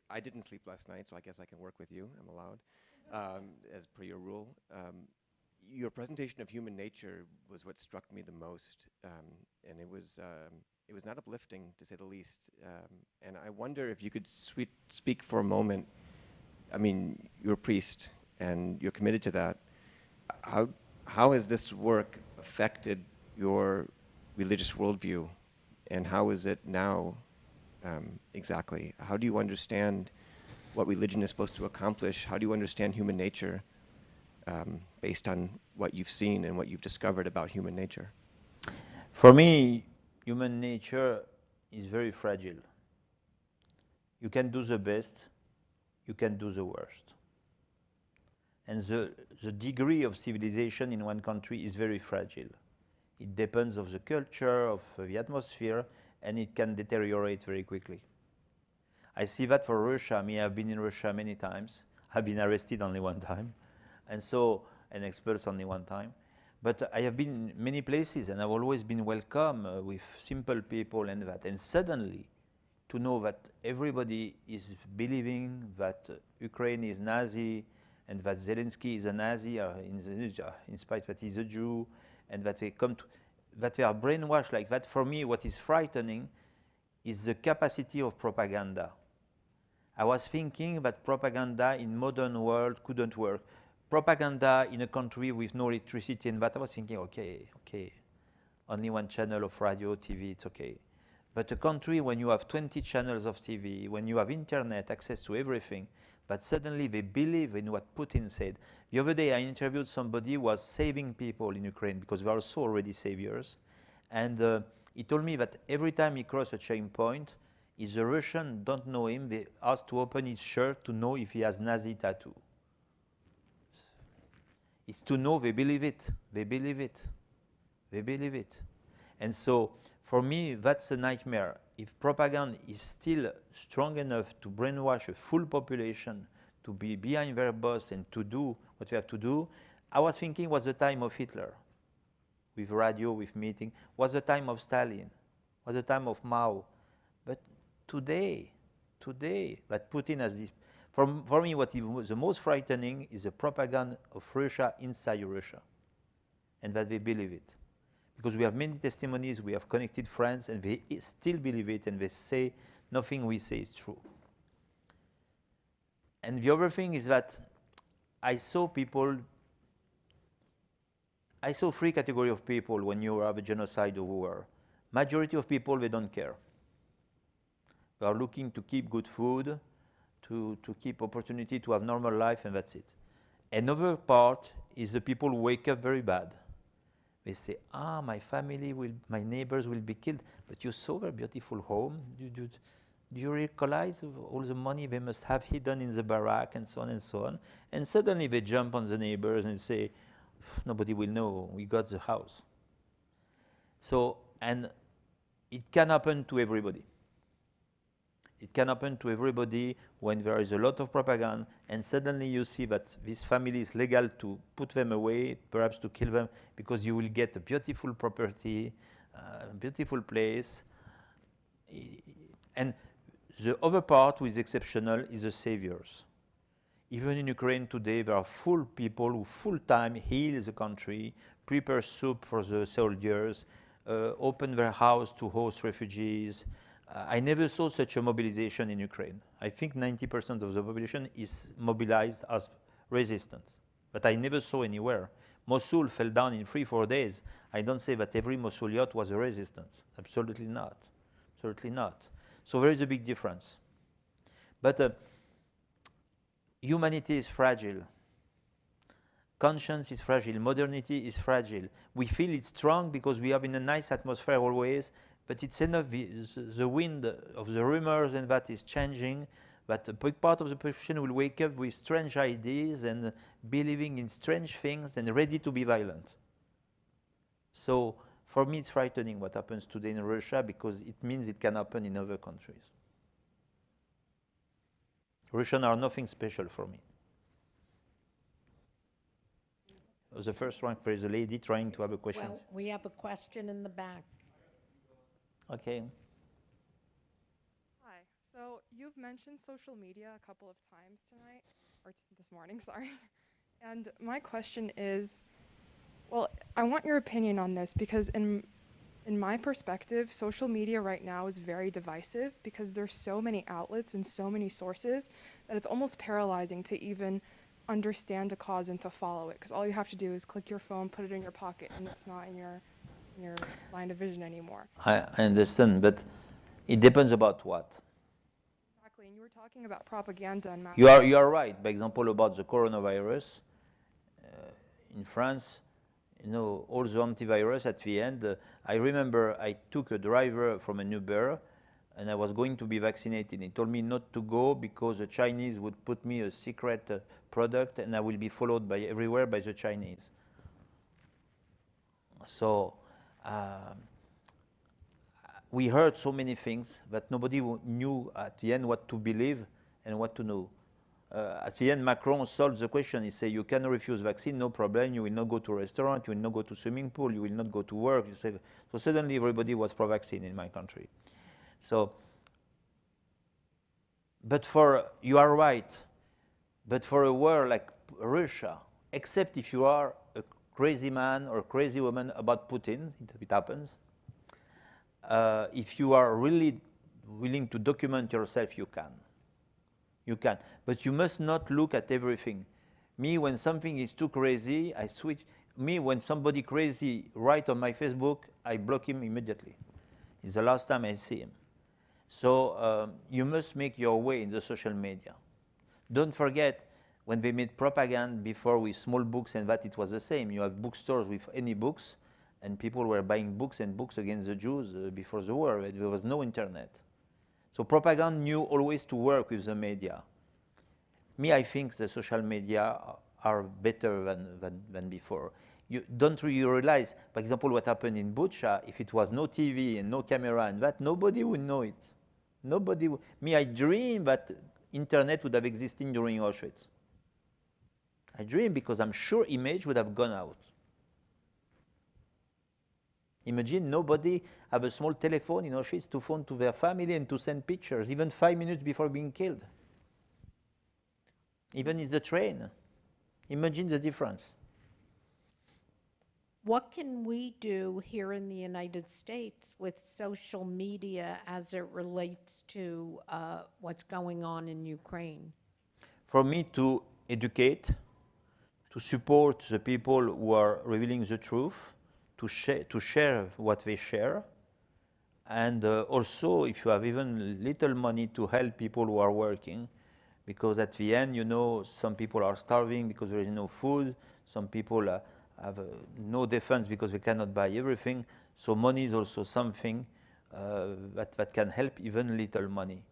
[SPEAKER 9] I didn't sleep last night, so I guess I can work with you. I'm allowed, as per your rule. Your presentation of human nature was what struck me the most, and it was not uplifting, to say the least. And I wonder if you could speak for a moment. I mean, you're a priest, and you're committed to that. How has this work affected your religious worldview, and how is it now exactly? How do you understand what religion is supposed to accomplish? How do you understand human nature based on what you've seen and what you've discovered about human nature?
[SPEAKER 5] For me, human nature is very fragile. You can do the best, you can do the worst. And the degree of civilization in one country is very fragile. It depends on the culture, of the atmosphere, and it can deteriorate very quickly. I see that for Russia. I mean, I've been in Russia many times. I've been arrested only one time, and expelled only one time. But I have been in many places, and I've always been welcome with simple people and that. And suddenly, to know that everybody is believing that Ukraine is Nazi, and that Zelensky is a Nazi, in spite that he's a Jew, and that that they are brainwashed like that. For me, what is frightening is the capacity of propaganda. I was thinking that propaganda in modern world couldn't work. Propaganda in a country with no electricity and that, I was thinking, okay, only one channel of radio, TV, it's okay. But a country when you have 20 channels of TV, when you have internet, access to everything, but suddenly they believe in what Putin said. The other day I interviewed somebody who was saving people in Ukraine because they are also already saviors. And he told me that every time he crossed a checkpoint, if the Russians don't know him, they ask to open his shirt to know if he has Nazi tattoo. It's to know they believe it, they believe it, they believe it. And so for me, that's a nightmare. If propaganda is still strong enough to brainwash a full population to be behind their boss and to do what they have to do, I was thinking it was the time of Hitler, with radio, with meeting, was the time of Stalin, was the time of Mao. But today, that Putin has this, for me, what is the most frightening is the propaganda of Russia inside Russia, and that they believe it. Because we have many testimonies, we have connected friends, and they still believe it, and they say nothing we say is true. And the other thing is that I saw three categories of people when you have a genocide or war. Majority of people, they don't care. They are looking to keep good food, to keep opportunity to have normal life, and that's it. Another part is the people who wake up very bad. They say, my neighbors will be killed, but you saw their beautiful home. Do you realize all the money they must have hidden in the barrack and so on and so on? And suddenly they jump on the neighbors and say, nobody will know, we got the house. So, and it can happen to everybody. It can happen to everybody when there is a lot of propaganda and suddenly you see that this family is legal to put them away, perhaps to kill them, because you will get a beautiful property, a beautiful place. And the other part who is exceptional is the saviors. Even in Ukraine today, there are full people who full-time heal the country, prepare soup for the soldiers, open their house to host refugees,
[SPEAKER 3] I never saw such a mobilization in Ukraine. I think 90% of the population is mobilized as resistance, but I never saw anywhere. Mosul fell down in 3-4 days. I don't say that every Mosuliot was a resistance. Absolutely not. Absolutely not. So there is a big difference. But humanity is fragile. Conscience is fragile. Modernity is fragile. We feel it's strong because we have in a nice atmosphere always, but it's enough, the wind of the rumors and that is changing, that a big part of the population will wake up with strange ideas and believing in strange things and ready to be violent. So for me, it's frightening what happens today in Russia because it means it can happen in other countries. Russians are nothing special for me. The first rank, there is a lady trying to have a question.
[SPEAKER 1] Well, we have a question in the back.
[SPEAKER 3] Okay.
[SPEAKER 10] Hi. So you've mentioned social media a couple of times tonight, or this morning, sorry. And my question is, well, I want your opinion on this because in my perspective, social media right now is very divisive because there's so many outlets and so many sources that it's almost paralyzing to even understand a cause and to follow it, because all you have to do is click your phone, put it in your pocket, and it's not in your line of vision anymore.
[SPEAKER 3] I understand, but it depends about what.
[SPEAKER 10] Exactly, and you were talking about propaganda and mass.
[SPEAKER 3] You are right. For example, about the coronavirus, in France, you know, all the antivirus at the end. I remember I took a driver from an Uber, and I was going to be vaccinated. He told me not to go because the Chinese would put me a secret product, and I will be followed by everywhere by the Chinese. So we heard so many things that nobody knew at the end what to believe and what to know. At the end, Macron solved the question. He said, you can refuse vaccine, no problem. You will not go to a restaurant, you will not go to swimming pool, you will not go to work. So suddenly everybody was pro-vaccine in my country. So, but you are right, but for a world like Russia, except if you are a crazy man or a crazy woman about Putin, it happens, if you are really willing to document yourself, you can. You can, but you must not look at everything. Me, when something is too crazy, I switch. Me, when somebody crazy write on my Facebook, I block him immediately. It's the last time I see him. So you must make your way in the social media. Don't forget, when they made propaganda before with small books and that, it was the same. You have bookstores with any books, and people were buying books and books against the Jews before the war. There was no internet. So propaganda knew always to work with the media. Me, I think the social media are better than before. You don't really realize, for example, what happened in Bucha. If it was no TV and no camera and that, nobody would know it. Nobody would. Me, I dream that internet would have existed during Auschwitz. I dream because I'm sure image would have gone out. Imagine nobody have a small telephone in Auschwitz to phone to their family and to send pictures, even 5 minutes before being killed. Even in the train. Imagine the difference.
[SPEAKER 1] What can we do here in the United States with social media as it relates to what's going on in Ukraine?
[SPEAKER 3] For me, to educate, to support the people who are revealing the truth, to share what they share, and also if you have even little money to help people who are working, because at the end, you know, some people are starving because there is no food, some people have no defense because they cannot buy everything, so money is also something that can help, even little money.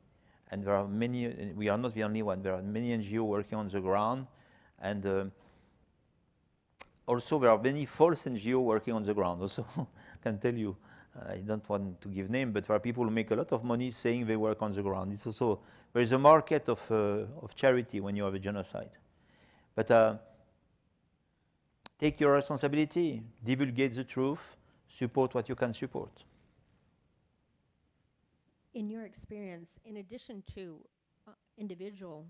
[SPEAKER 3] And there are many, we are not the only one, there are many NGOs working on the ground, and also there are many false NGOs working on the ground also. I can tell you, I don't want to give name, but there are people who make a lot of money saying they work on the ground. It's also, there is a market of charity when you have a genocide. But take your responsibility, divulgate the truth, support what you can support.
[SPEAKER 11] In your experience, in addition to individual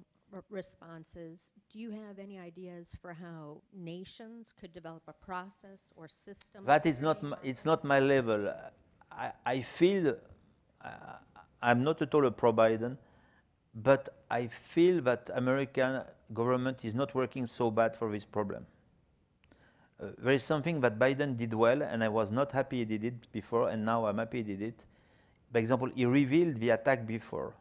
[SPEAKER 11] responses, do you have any ideas for how nations could develop a process or system?
[SPEAKER 3] That is not, it's not my level. I feel
[SPEAKER 5] I'm not at all a pro-Biden, but I feel that American government is not working so bad for this problem. There is something that Biden did well, and I was not happy he did it before, and now I'm happy he did it. For example, he revealed the attack before.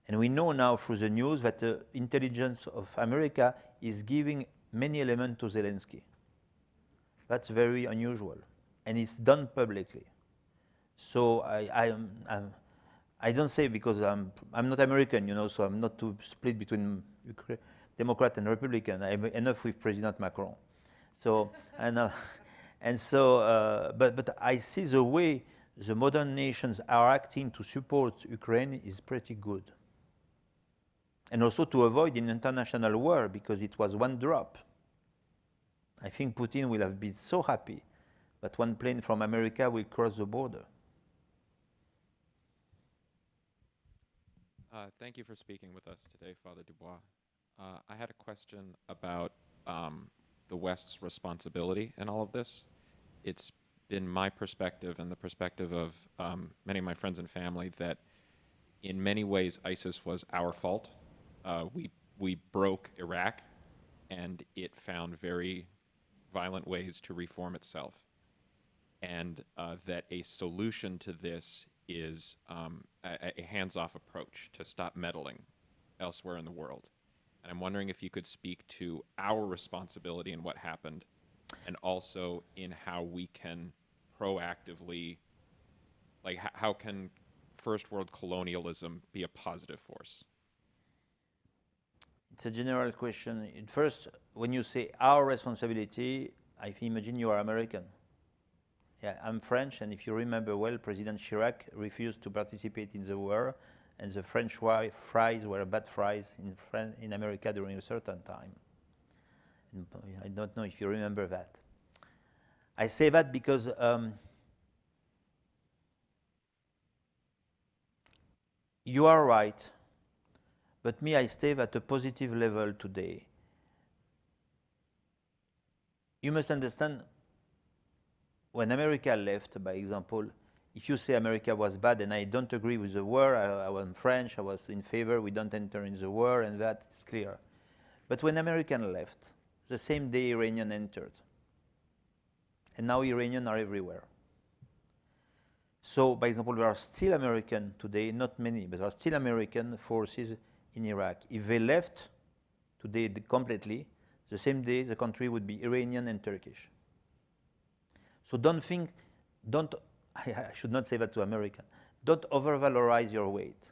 [SPEAKER 5] And we know now through the news that the intelligence of America is giving many elements to Zelensky. That's very unusual, and it's done publicly. So I don't say, because I'm not American, you know, so I'm not too split between Democrat and Republican. I'm enough with President Macron. So but I see the way the modern nations are acting to support Ukraine is pretty good. And also to avoid an international war, because it was one drop. I think Putin will have been so happy that one plane from America will cross the border.
[SPEAKER 12] Thank you for speaking with us today, Father Desbois. I had a question about the West's responsibility in all of this. It's been my perspective and the perspective of many of my friends and family that in many ways ISIS was our fault. We broke Iraq, and it found very violent ways to reform itself. And that a solution to this is a hands-off approach to stop meddling elsewhere in the world. And I'm wondering if you could speak to our responsibility in what happened, and also in how we can proactively, like how can first world colonialism be a positive force?
[SPEAKER 5] It's a general question. First, when you say our responsibility, I imagine you are American. Yeah, I'm French, and if you remember well, President Chirac refused to participate in the war, and the French fries were bad fries in America during a certain time. And I don't know if you remember that. I say that because you are right, but me, I stay at a positive level today. You must understand, when America left, by example, if you say America was bad and I don't agree with the war, I was French, I was in favor, we don't enter in the war, and that is clear. But when Americans left, the same day Iranians entered. And now Iranians are everywhere. So, by example, there are still American today, not many, but there are still American forces in Iraq. If they left today completely, the same day the country would be Iranian and Turkish. So I should not say that to Americans, don't overvalorize your weight.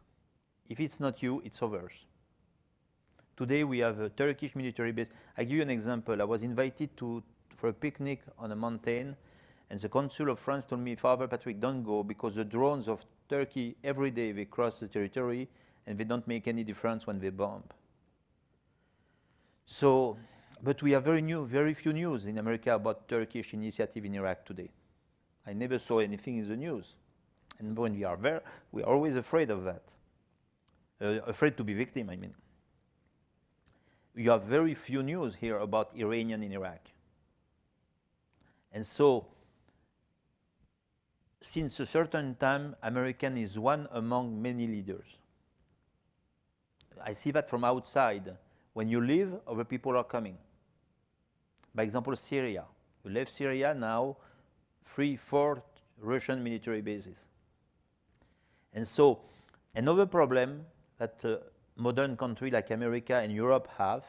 [SPEAKER 5] If it's not you, it's others. Today we have a Turkish military base. I give you an example. I was invited for a picnic on a mountain, and the consul of France told me, Father Patrick, don't go, because the drones of Turkey, every day they cross the territory, and they don't make any difference when they bomb. So, but we have very few news in America about Turkish initiative in Iraq today. I never saw anything in the news. And when we are there, we are always afraid of that. Afraid to be victim, I mean. You have very few news here about Iranian in Iraq. And so, since a certain time, American is one among many leaders. I see that from outside. When you leave, other people are coming. By example, Syria. You left Syria, now 3-4 Russian military bases. And so, another problem that modern countries like America and Europe have,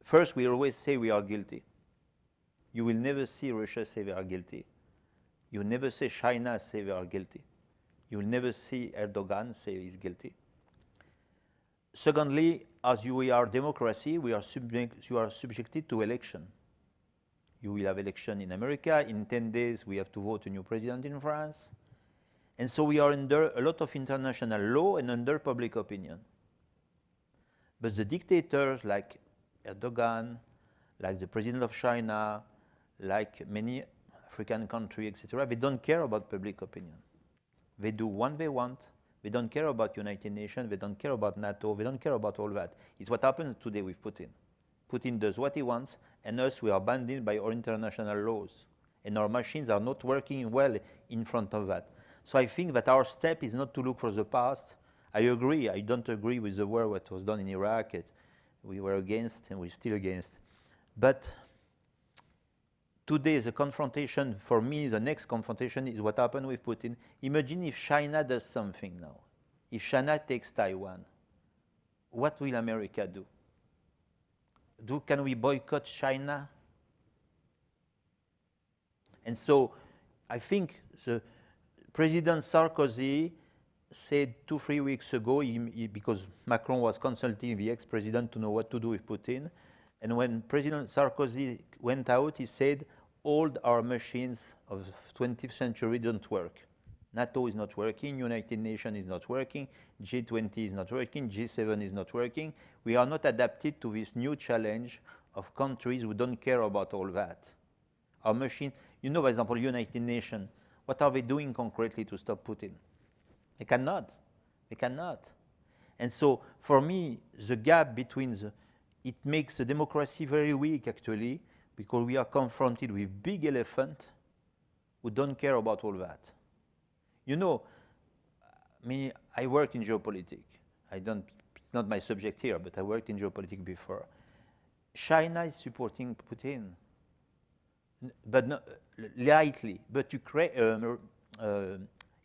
[SPEAKER 5] first we always say we are guilty. You will never see Russia say they are guilty. You will never see China say they are guilty. You will never see Erdogan say he's guilty. Secondly, as we are democracy, you are subjected to election. You will have election in America. In 10 days, we have to vote a new president in France. And so we are under a lot of international law and under public opinion. But the dictators like Erdogan, like the president of China, like many African countries, etc., they don't care about public opinion. They do what they want. They don't care about United Nations. They don't care about NATO. They don't care about all that. It's what happens today with Putin. Putin does what he wants, and us, we are bound by our international laws. And our machines are not working well in front of that. So I think that our step is not to look for the past. I agree. I don't agree with the war what was done in Iraq. We were against, and we're still against. But today, the confrontation, for me, the next confrontation is what happened with Putin. Imagine if China does something now. If China takes Taiwan, what will America do? Can we boycott China? And so I think the President Sarkozy said 2-3 weeks ago, because Macron was consulting the ex-president to know what to do with Putin, and when President Sarkozy went out, he said, all our machines of 20th century don't work. NATO is not working, United Nations is not working, G20 is not working, G7 is not working. We are not adapted to this new challenge of countries who don't care about all that. Our machine, you know, for example, United Nations, what are they doing concretely to stop Putin? They cannot. They cannot. And so, for me, the gap between it makes the democracy very weak, actually, because we are confronted with big elephants who don't care about all that. You know, I worked in geopolitics. It's not my subject here, but I worked in geopolitics before. China is supporting Putin, but not lightly. But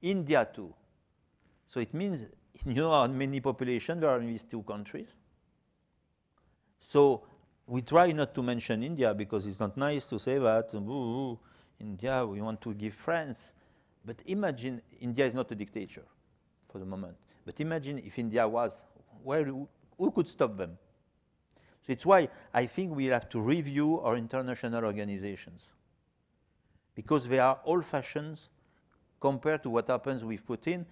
[SPEAKER 5] India too. So it means, you know how many populations there are in these two countries. So we try not to mention India because it's not nice to say that. India, we want to give France. But imagine, India is not a dictator for the moment. But imagine if India was, who could stop them? So it's why I think we have to review our international organizations. Because they are old-fashioned compared to what happens with Putin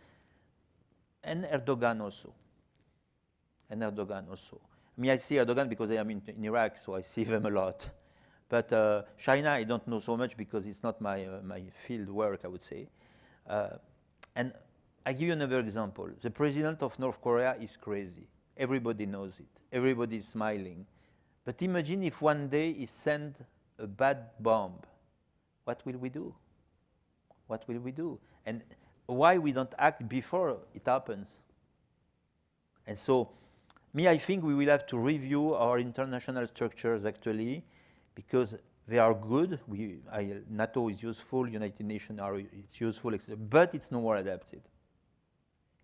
[SPEAKER 5] and Erdogan also. I see Erdogan because I am in Iraq, so I see them a lot. But China, I don't know so much because it's not my field work, I would say. And I give you another example. The president of North Korea is crazy. Everybody knows it. Everybody is smiling. But imagine if one day he sent a bad bomb. What will we do? What will we do? And why we don't act before it happens? And so, I think we will have to review our international structures actually, because they are good. NATO is useful, United Nations it's useful, but it's no more adapted.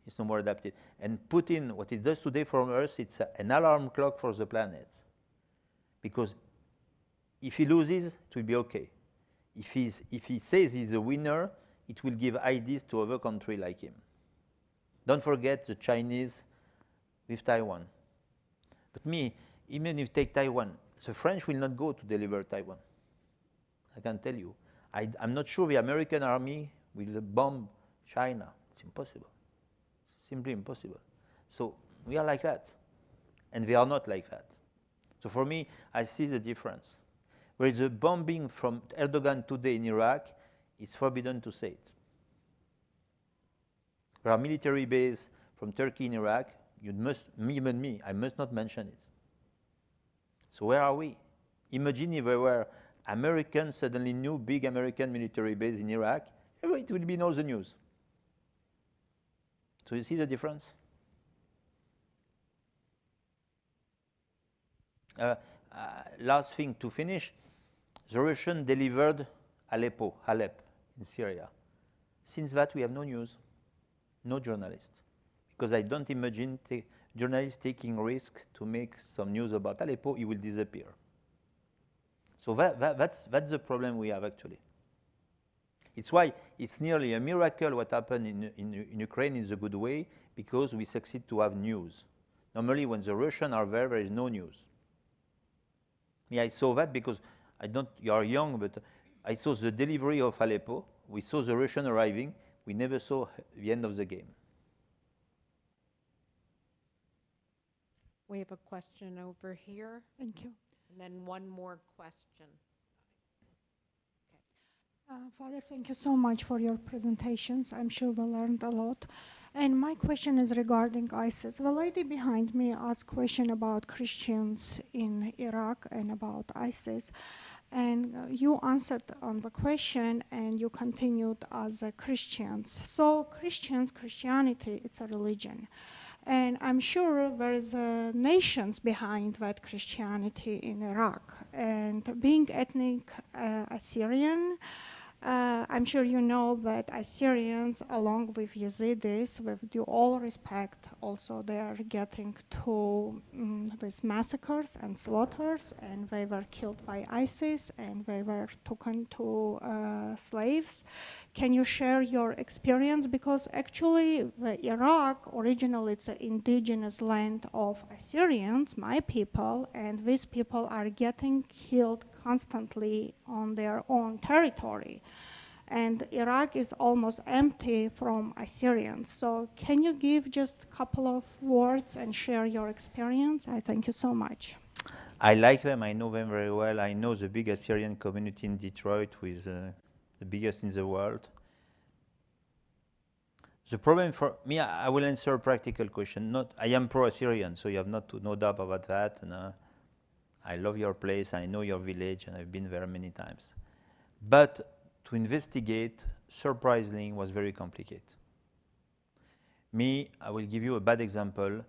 [SPEAKER 5] It's no more adapted. And Putin, what it does today for us, it's an alarm clock for the planet. Because if he loses, it will be okay. If he says he's a winner, it will give ideas to other countries like him. Don't forget the Chinese with Taiwan. But even if you take Taiwan, the French will not go to deliver Taiwan. I can tell you. I'm not sure the American army will bomb China. It's impossible. It's simply impossible. So we are like that. And they are not like that. So for me, I see the difference. Whereas the bombing from Erdogan today in Iraq, it's forbidden to say it. There are military bases from Turkey in Iraq. I must not mention it. So where are we? Imagine if there were Americans, suddenly new big American military base in Iraq, it would be in all the news. So you see the difference? Last thing to finish, the Russians delivered Halep in Syria. Since that, we have no news, no journalists. Because I don't imagine journalists taking risk to make some news about Aleppo, it will disappear. So that's the problem we have actually. It's why it's nearly a miracle what happened in Ukraine in the good way, because we succeed to have news. Normally when the Russians are there is no news. I saw that because you are young, but I saw the delivery of Aleppo. We saw the Russian arriving. We never saw the end of the game.
[SPEAKER 1] We have a question over here.
[SPEAKER 13] Thank you.
[SPEAKER 1] And then one more question.
[SPEAKER 13] Father, thank you so much for your presentations. I'm sure we learned a lot. And my question is regarding ISIS. The lady behind me asked a question about Christians in Iraq and about ISIS. And you answered on the question and you continued as Christians. So Christianity, it's a religion. And I'm sure there is nations behind that Christianity in Iraq. And being ethnic Assyrian, I'm sure you know that Assyrians, along with Yazidis, with due all respect, also they are getting to these massacres and slaughters, and they were killed by ISIS, and they were taken to slaves. Can you share your experience? Because actually, Iraq, originally it's an indigenous land of Assyrians, my people, and these people are getting killed constantly on their own territory. And Iraq is almost empty from Assyrians. So can you give just a couple of words and share your experience? I thank you so much.
[SPEAKER 5] I like them, I know them very well. I know the big Assyrian community in Detroit, with the biggest in the world. The problem for me, I will answer a practical question. I am pro-Assyrian, so you have no doubt about that. And, I love your place, I know your village, and I've been there many times. But to investigate, surprisingly, was very complicated. I will give you a bad example.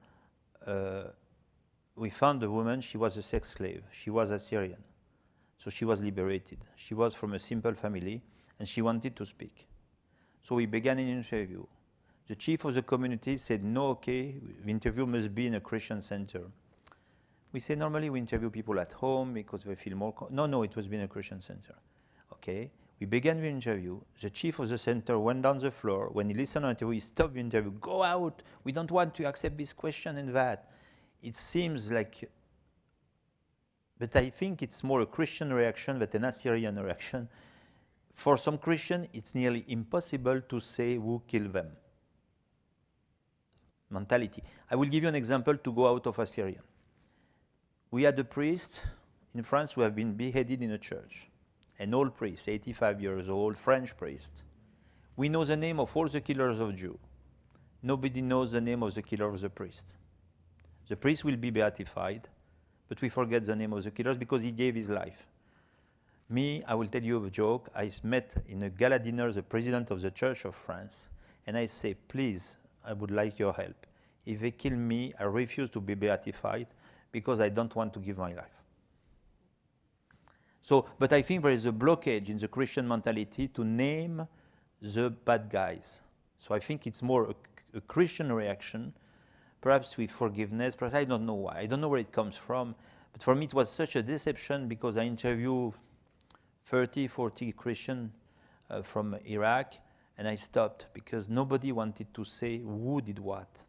[SPEAKER 5] We found a woman, she was a sex slave. She was Assyrian, so she was liberated. She was from a simple family, and she wanted to speak. So we began an interview. The chief of the community said, no, okay, the interview must be in a Christian center. We say normally we interview people at home because they feel more. No, it was in a Christian center. Okay, we began the interview. The chief of the center went down the floor. When he listened to the interview, he stopped the interview. Go out. We don't want to accept this question and that. It seems like, but I think it's more a Christian reaction than an Assyrian reaction. For some Christian, it's nearly impossible to say who killed them. Mentality. I will give you an example to go out of Assyrian. We had a priest in France who have been beheaded in a church. An old priest, 85 years old, French priest. We know the name of all the killers of Jews. Nobody knows the name of the killer of the priest. The priest will be beatified, but we forget the name of the killers because he gave his life. I will tell you a joke. I met in a gala dinner the president of the Church of France, and I say, please, I would like your help. If they kill me, I refuse to be beatified, because I don't want to give my life. So, but I think there is a blockage in the Christian mentality to name the bad guys. So I think it's more a Christian reaction, perhaps with forgiveness, perhaps I don't know why. I don't know where it comes from, but for me it was such a deception because I interviewed 30, 40 Christians from Iraq, and I stopped because nobody wanted to say who did what.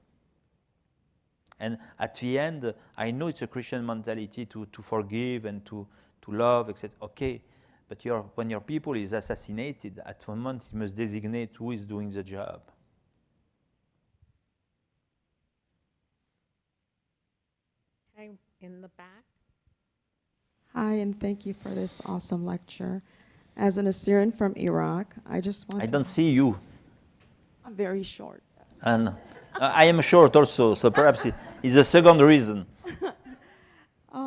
[SPEAKER 5] And at the end, I know it's a Christian mentality to forgive and to love, etc. Okay, but when your people is assassinated, at one moment you must designate who is doing the job.
[SPEAKER 1] Okay, in the back.
[SPEAKER 14] Hi, and thank you for this awesome lecture. As an Assyrian from Iraq, I just want
[SPEAKER 5] I don't see you.
[SPEAKER 14] I'm very short.
[SPEAKER 5] And I am short also, so perhaps it's the second reason.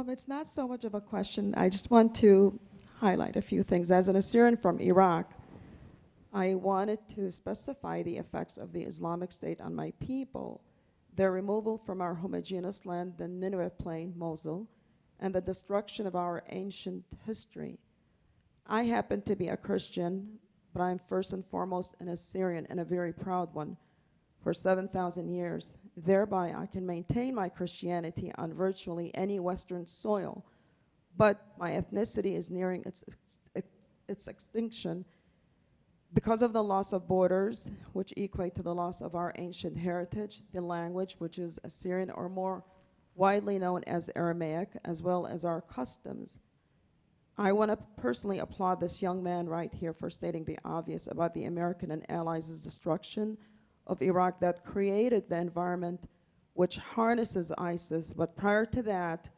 [SPEAKER 14] It's not so much of a question. I just want to highlight a few things. As an Assyrian from Iraq, I wanted to specify the effects of the Islamic State on my people, their removal from our homogeneous land, the Nineveh Plain, Mosul, and the destruction of our ancient history. I happen to be a Christian, but I'm first and foremost an Assyrian, and a very proud one, for 7,000 years. Thereby, I can maintain my Christianity on virtually any Western soil, but my ethnicity is nearing its extinction because of the loss of borders, which equate to the loss of our ancient heritage, the language, which is Assyrian, or more widely known as Aramaic, as well as our customs. I want to personally applaud this young man right here for stating the obvious about the American and Allies' destruction of Iraq that created the environment which harnesses ISIS. But prior to that,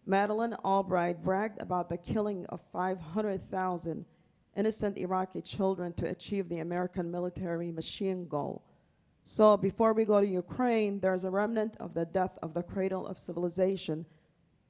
[SPEAKER 14] Madeleine Albright bragged about the killing of 500,000 innocent Iraqi children to achieve the American military machine goal. So before we go to Ukraine, there's a remnant of the death of the cradle of civilization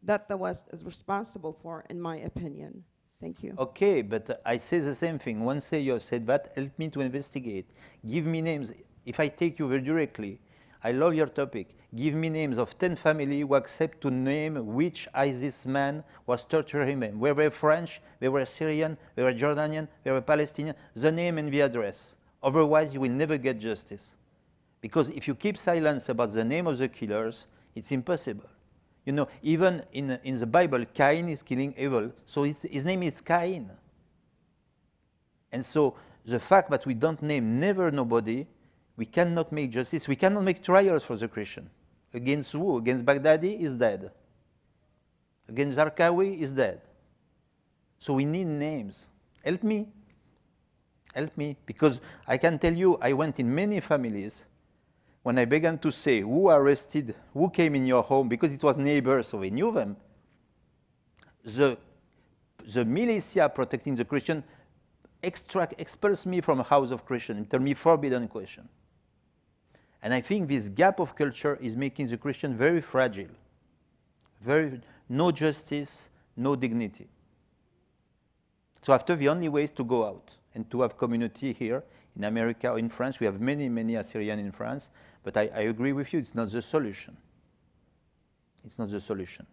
[SPEAKER 14] that the West is responsible for, in my opinion. Thank you.
[SPEAKER 5] Okay, but I say the same thing. Once you have said that, help me to investigate. Give me names. If I take you very directly, I love your topic. Give me names of 10 families who accept to name which ISIS man was torturing them. They were French, they were Syrian, they were Jordanian, they were Palestinian, the name and the address. Otherwise, you will never get justice. Because if you keep silence about the name of the killers, it's impossible. You know, even in the Bible, Cain is killing Abel, so his name is Cain. And so the fact that we don't name never nobody, we cannot make justice, we cannot make trials for the Christian. Against who? Against Baghdadi is dead. Against Zarqawi is dead. So we need names. Help me. Help me. Because I can tell you, I went in many families when I began to say who arrested, who came in your home, because it was neighbors, so we knew them. The militia protecting the Christian expels me from a house of Christian and tell me forbidden question. And I think this gap of culture is making the Christian very fragile. No justice, no dignity. So after, the only way is to go out and to have community here in America or in France. We have many, many Assyrians in France, but I agree with you, it's not the solution. It's not the solution.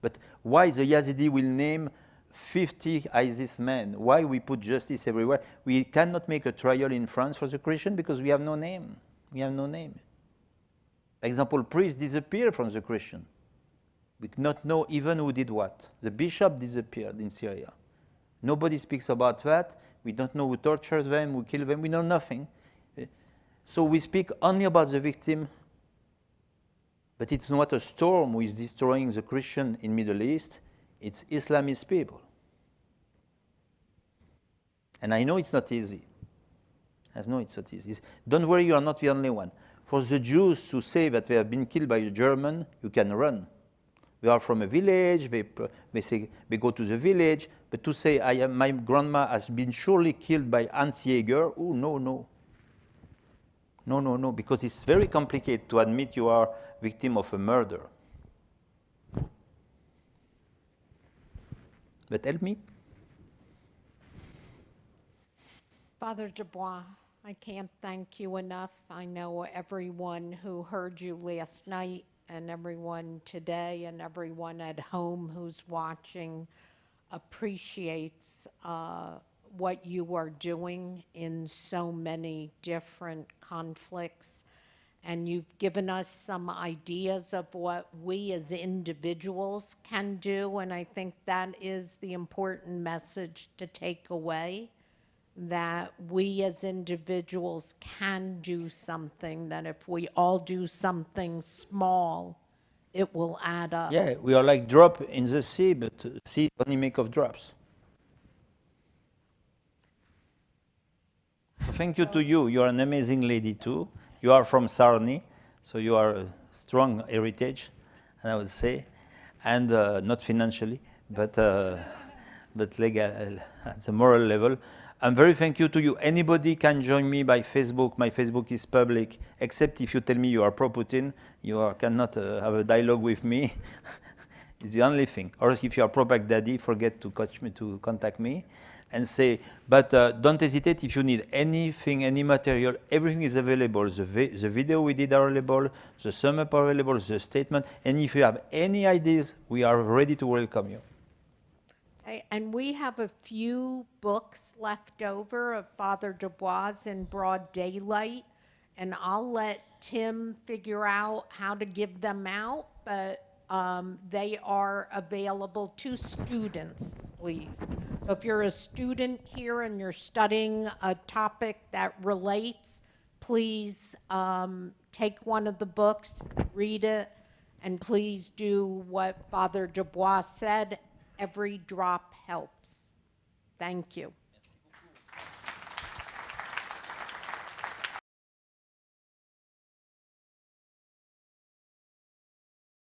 [SPEAKER 5] But why the Yazidi will name 50 ISIS men? Why we put justice everywhere? We cannot make a trial in France for the Christian because we have no name. We have no name. For example, priests disappear from the Christian. We cannot know even who did what. The bishop disappeared in Syria. Nobody speaks about that. We don't know who tortured them, who killed them. We know nothing. So we speak only about the victim, but it's not a storm who is destroying the Christian in Middle East. It's Islamist people. And I know it's not easy. I know it's not easy. Don't worry, you are not the only one. For the Jews to say that they have been killed by a German, you can run. They are from a village, they say they go to the village, but to say my grandma has been surely killed by Hans Jäger, oh no, no. No, no, no, because it's very complicated to admit you are victim of a murder. But help me.
[SPEAKER 1] Father Desbois, I can't thank you enough. I know everyone who heard you last night and everyone today and everyone at home who's watching appreciates what you are doing in so many different conflicts. And you've given us some ideas of what we as individuals can do, and I think that is the important message to take away, that we as individuals can do something, that if we all do something small, it will add up.
[SPEAKER 5] Yeah, we are like drop in the sea, but sea only make of drops. Thank you to you. You are an amazing lady too. You are from Sarni, so you are a strong heritage, and I would say, and not financially, but legal at the moral level. I'm very thankful to you. Anybody can join me by Facebook. My Facebook is public, except if you tell me you are pro-Putin, cannot have a dialogue with me. It's the only thing. Or if you are pro-Baghdadi, forget to contact me and say, but don't hesitate if you need anything, any material, everything is available. The video we did are available, the sum up are available, the statement, and if you have any ideas, we are ready to welcome you.
[SPEAKER 1] And we have a few books left over of Father Desbois in broad daylight, and I'll let Tim figure out how to give them out, but they are available to students, please. So if you're a student here and you're studying a topic that relates, please take one of the books, read it, and please do what Father Desbois said. Every drop helps. Thank you.